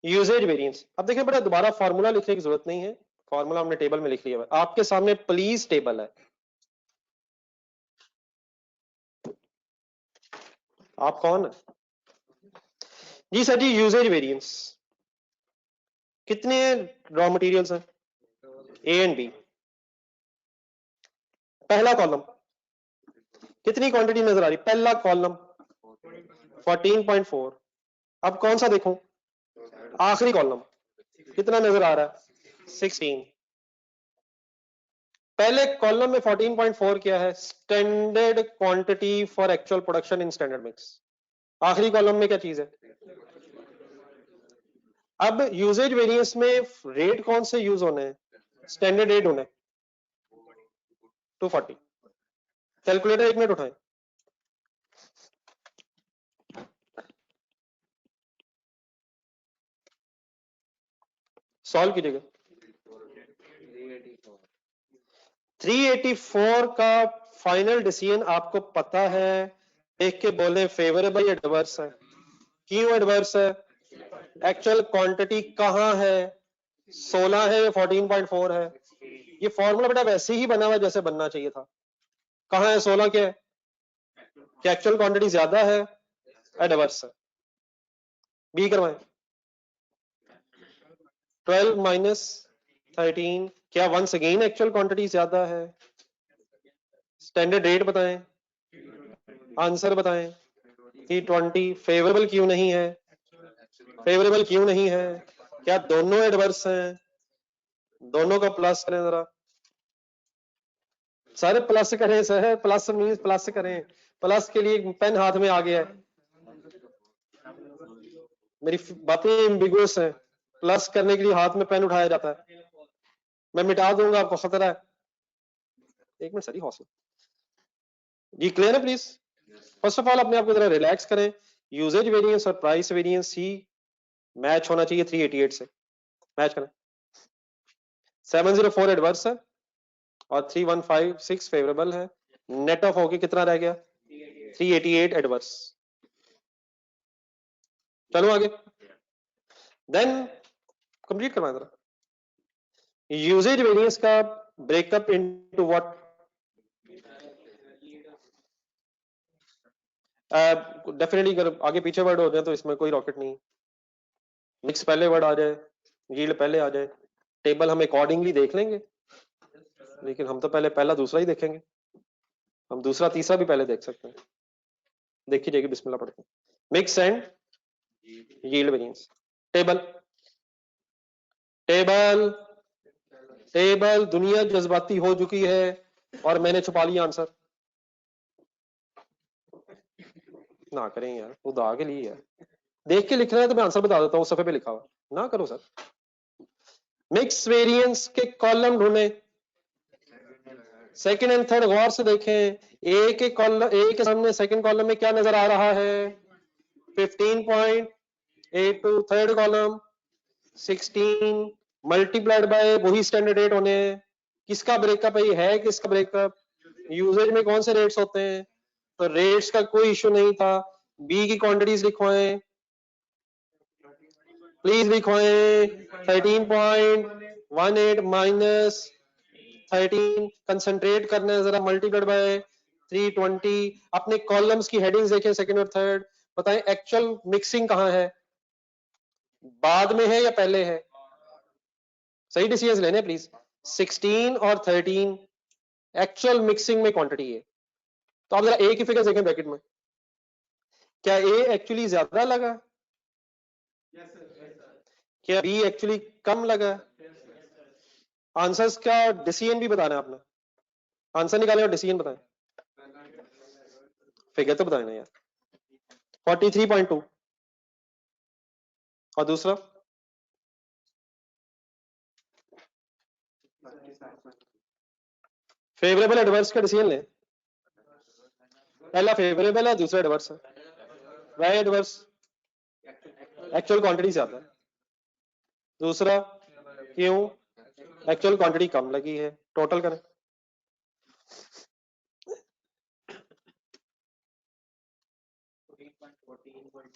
यूजेज वेरिएंस, अब देखिए बेटा दोबारा फार्मूला लिखने की जरूरत नहीं है, फार्मूला हमने टेबल में लिख लिया है, आपके सामने प्लीज टेबल है, आप कौन है जी सर जी। यूजेज वेरिएंस कितने रॉ मटेरियल्स हैं, ए एंड बी, पहला कॉलम कितनी क्वांटिटी नजर आ रही, पहला कॉलम 14.4, अब कौन सा देखूं, आखिरी कॉलम कितना नजर आ रहा है, 16। पहले कॉलम में 14.4 क्या है, standard quantity for actual production in standard mix, आखिरी कॉलम में क्या चीज है। अब यूजेज वेरिएंस में रेट कौन से यूज होने हैं, स्टैंडर्ड रेट होने 240। कैलकुलेटर एक मिनट उठाएं, सॉल्व कीजिएगा। 384 का फाइनल डिसीजन आपको पता है, देख के बोले फेवरेबल या एडवर्स है, क्यों एडवर्स है, एक्चुअल क्वांटिटी कहां है, 16 है या 14.4 है। ये फॉर्मूला बेटा वैसे ही बना हुआ जैसे बनना चाहिए था, कहां है 16, क्या है, क्या एक्चुअल क्वांटिटी ज्यादा है, एडवर्स है, बी करवाएं। 12 माइनस 13, क्या वंस अगेन एक्चुअल क्वांटिटी ज्यादा है, स्टैंडर्ड रेट बताएं, आंसर बताएं, कि 20 फेवरेबल क्यों नहीं है, फेवरेबल क्यों नहीं है? क्या दोनों एडवर्स हैं? दोनों का प्लस करें जरा सर, प्लस करें सर, प्लस मींस प्लस करें। प्लस के लिए पेन हाथ में आ गया है। मेरी बातें एम्बिगुअस हैं। प्लस करने के लिए हाथ में पेन उठाया जाता है। मैं मिटा दूंगा, आपको खतरा है। एक मिनट सर, हौसला जी, क्लियर है प्लीज? फर्स्ट ऑफ ऑल अपने आप को जरा रिलैक्स करें। यूजेज वेरिएंस और प्राइस वेरिएंस सी मैच होना चाहिए 388 से। मैच करें। 704 एडवर्स है और 3156 फेवरेबल है। नेट ऑफ होके कितना रह गया? 388 एडवर्स। चलो आगे। देन कंप्लीट करवाएं जरा। यूजेज वेरिएंस का ब्रेकअप इनटू व्हाट? डेफिनेटली अगर आगे पीछे वर्ड हो जाए तो इसमें कोई रॉकेट नहीं। मिक्स पहले वर्ड आ जाए, यील्ड पहले आ जाए, टेबल हम अकॉर्डिंगली देख लेंगे, लेकिन हम तो पहले पहला दूसरा ही देखेंगे। हम दूसरा तीसरा भी पहले देख सकते हैं। देखिए जाइए, बिस्मिल्लाह पढ़ते हैं। Mix and yield variance. Table table table. दुनिया जज्बाती हो चुकी है और मैंने छुपा लिया आंसर। ना करें यार, खुदा के लिए यार। देख के लिखना है तो मैं आंसर बता देता हूँ, सफे पे लिखा हुआ। ना करो सर। मिक्स वेरिएंस के कॉलम ढूंढे, सेकंड एंड थर्ड गौर से देखें। ए के कॉलम, ए के सामने सेकंड कॉलम में क्या नजर आ रहा है? 15.82। थर्ड कॉलम 16 मल्टीप्लाइड बाय वही स्टैंडर्ड रेट होने हैं। किसका ब्रेकअप है किसका ब्रेकअप? यूजेज में कौन से रेट्स होते हैं? तो रेट्स का कोई इशू नहीं था। बी की क्वांटिटीज लिखवाएं प्लीज, लिखवाएं 13.18 माइनस 13। कंसंट्रेट करना है जरा, मल्टीप्लाइड बाय 320। अपने कॉलम्स की हेडिंग्स देखें, सेकंड और थर्ड। बताएं एक्चुअल मिक्सिंग कहां है? बाद में है या पहले है? सही डिसीजन लेने प्लीज। 16 और 13 एक्चुअल मिक्सिंग में क्वांटिटी है। तो आप जरा ए की फिगर देखें ब्रैकेट में। क्या ए एक्चुअली ज्यादा लगा? क्या बी एक्चुअली कम लगा? आंसर्स का डिसीजन भी बताना है आपने। आंसर निकालें और डिसीजन बताएं। फिगर तो बताए ना यार। 43.2 और दूसरा फेवरेबल एडवर्स का डिसीजन ले। पहला फेवरेबल है, दूसरा एडवर्स है। वह एडवर्स एक्चुअल क्वांटिटी से आता है। दूसरा क्यों? एक्चुअल क्वांटिटी कम लगी है। टोटल करें।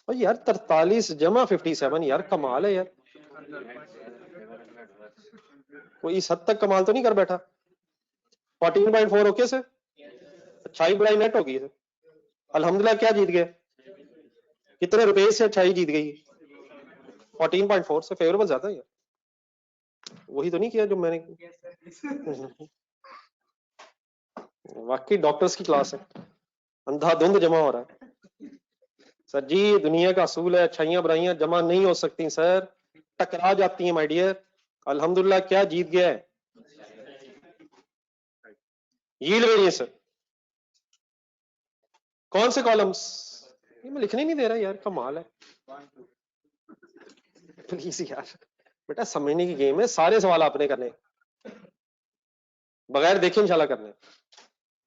और यार 43 जमा 57 यार, कमाल है यार। कोई इस हद तक कमाल तो नहीं कर बैठा। 14.4 ओके से अच्छाई बुराई नेट होगी। अल्हम्दुलिल्लाह क्या जीत गए? कितने रुपए से अच्छाई जीत गई? 14.4 से फेवरेबल ज्यादा है। वही तो नहीं किया जो मैंने। वाकई डॉक्टर्स की क्लास है। अंधाधुंध जमा हो रहा है सर जी। दुनिया का असूल है, अच्छाइयां बुराइयां जमा नहीं हो सकती सर, टकरा जाती हैं माय डियर। अल्हम्दुलिल्लाह क्या जीत गया है? Yield variance. कौन से कॉलम्स? ये मैं लिखने नहीं दे रहा यार, कमाल है। प्लीज यार बेटा, समझने की गेम है। सारे सवाल आपने करने, बगैर देखे इंशाल्लाह करने।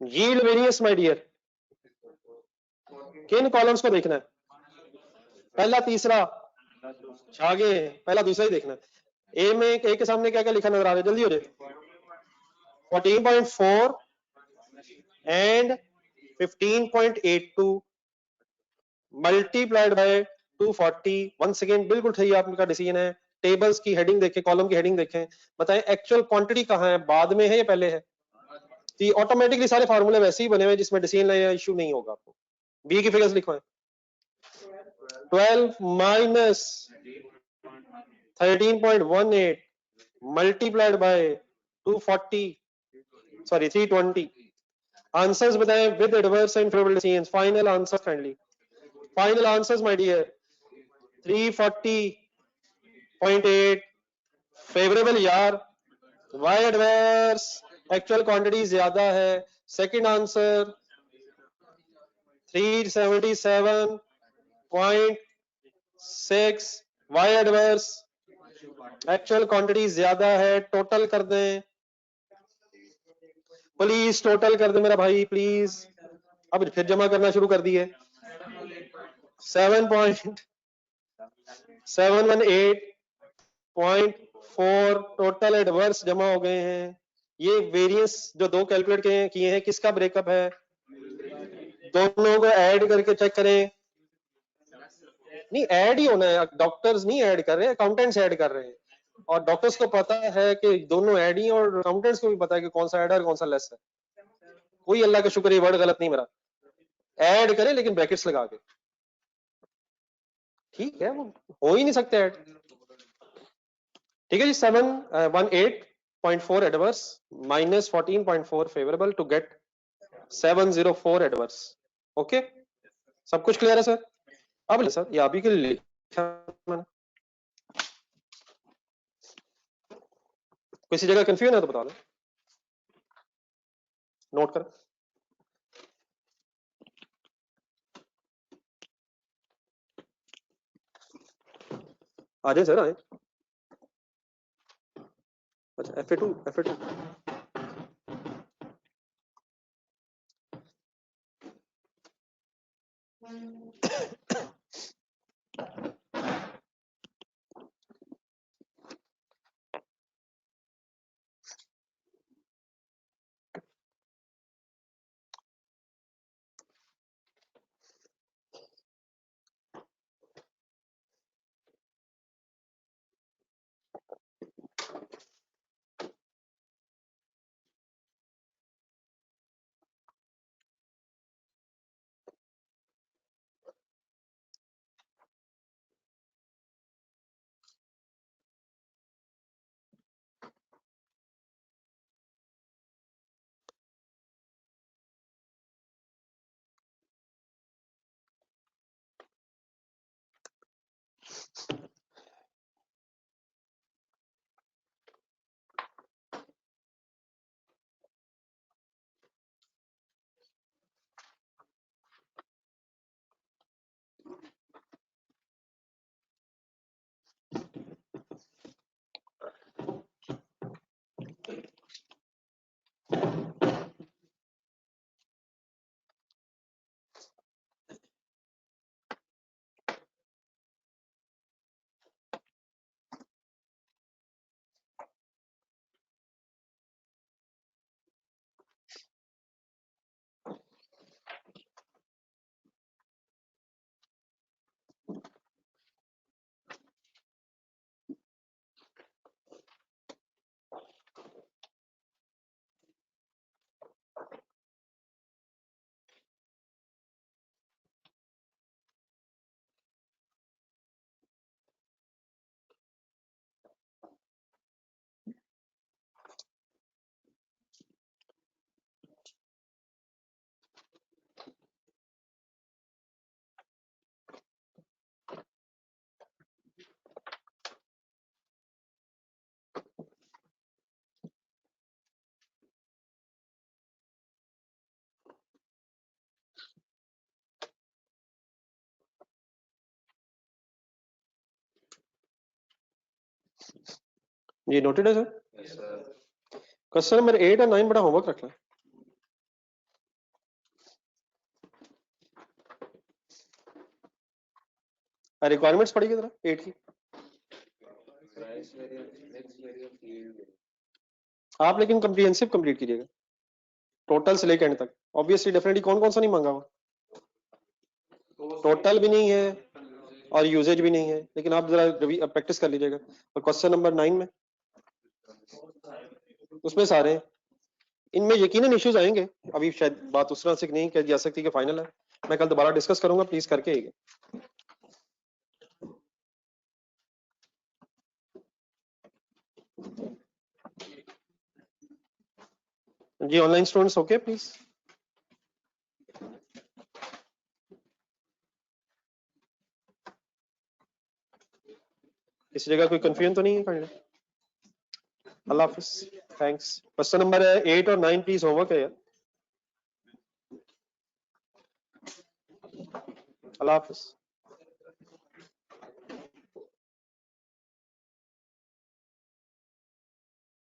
यील्ड वेरिएंस माय डियर, किन कॉलम्स को देखना है? पहला तीसरा आगे, पहला दूसरा ही देखना है। ए में ए के सामने क्या क्या लिखा नजर आ रहा है? जल्दी हो जाए। 14.4 and 15.82 multiplied by 240। One second, बिल्कुल सही आपका डिसीजन है। टेबल्स की हेडिंग देखें, कॉलम की हेडिंग देखें। बताएं एक्चुअल क्वांटिटी कहां है? बाद में है या पहले है? तो ऑटोमेटिकली सारे फार्मूले वैसे ही बने हुए जिसमें डिसीजन लेने इशू नहीं होगा आपको। बी की फिगर्स लिखवाएं। 12 minus 13.18 multiplied by 240 sorry 320। Answers बताएं with adverse and favourable decisions. Final answer kindly, final answers my dear. 340.8 favourable यार, वाई एडवर्स, एक्चुअल क्वांटिटी ज्यादा है। Second answer 377.6, why adverse, actual quantity ज्यादा है। टोटल कर दें प्लीज, टोटल कर दे मेरा भाई प्लीज। अब फिर जमा करना शुरू कर दिए। 7.718.4 टोटल एडवर्स जमा हो गए हैं। ये वेरिएंस जो दो कैलकुलेट किए हैं किसका ब्रेकअप है? दोनों को ऐड करके चेक करें। नहीं, ऐड ही होना है, डॉक्टर्स नहीं ऐड कर रहे, अकाउंटेंट्स ऐड कर रहे हैं। और डॉक्टर्स को पता है कि दोनों ऐड ही, और अकाउंटेंट्स को भी पता है कि कौन सा ऐड है और कौन सा लेस है। कोई अल्लाह का शुक्र ये वर्ड गलत नहीं मेरा, ऐड करें लेकिन ब्रैकेट्स लगा के। ठीक है, वो हो ही नहीं सकते ऐड। ठीक है जी, 718.4 adverse minus 14.4 favourable to get 704 adverse. Okay, सब कुछ क्लियर है सर? अब सर ये आप ही के लिए लिखा मैंने, किसी जगह कंफ्यूजन है तो बता दो, नोट कर। आ जाए सर, आए। अच्छा, FA2 FA2 ये नोटेड है सर? क्वेश्चन नंबर 8 और 9 बड़ा होमवर्क रखना। रिक्वायरमेंट्स पढ़िए जरा 8 की। आप लेकिन कम्प्रिहेंसिव कंप्लीट कीजिएगा टोटल से लेकर एंड तक। ऑब्वियसली डेफिनेटली कौन कौन सा नहीं मांगा हुआ, टोटल भी नहीं है और यूजेज भी नहीं है, लेकिन आप जरा प्रैक्टिस कर लीजिएगा। और क्वेश्चन नंबर 9 में उसमें सारे हैं। इनमें यकीनन इश्यूज आएंगे, अभी शायद बात उस तरह से नहीं कह जा सकती कि फाइनल है। मैं कल दोबारा डिस्कस करूंगा, प्लीज करके आइए। जी ऑनलाइन स्टूडेंट्स ओके प्लीज। इस जगह कोई कंफ्यूजन तो नहीं है? कर ले। अल्लाह हाफिज, थैंक्स। क्वेश्चन नंबर 8 और 9 प्लीज होमवर्क है यार। अल्लाह हाफिज।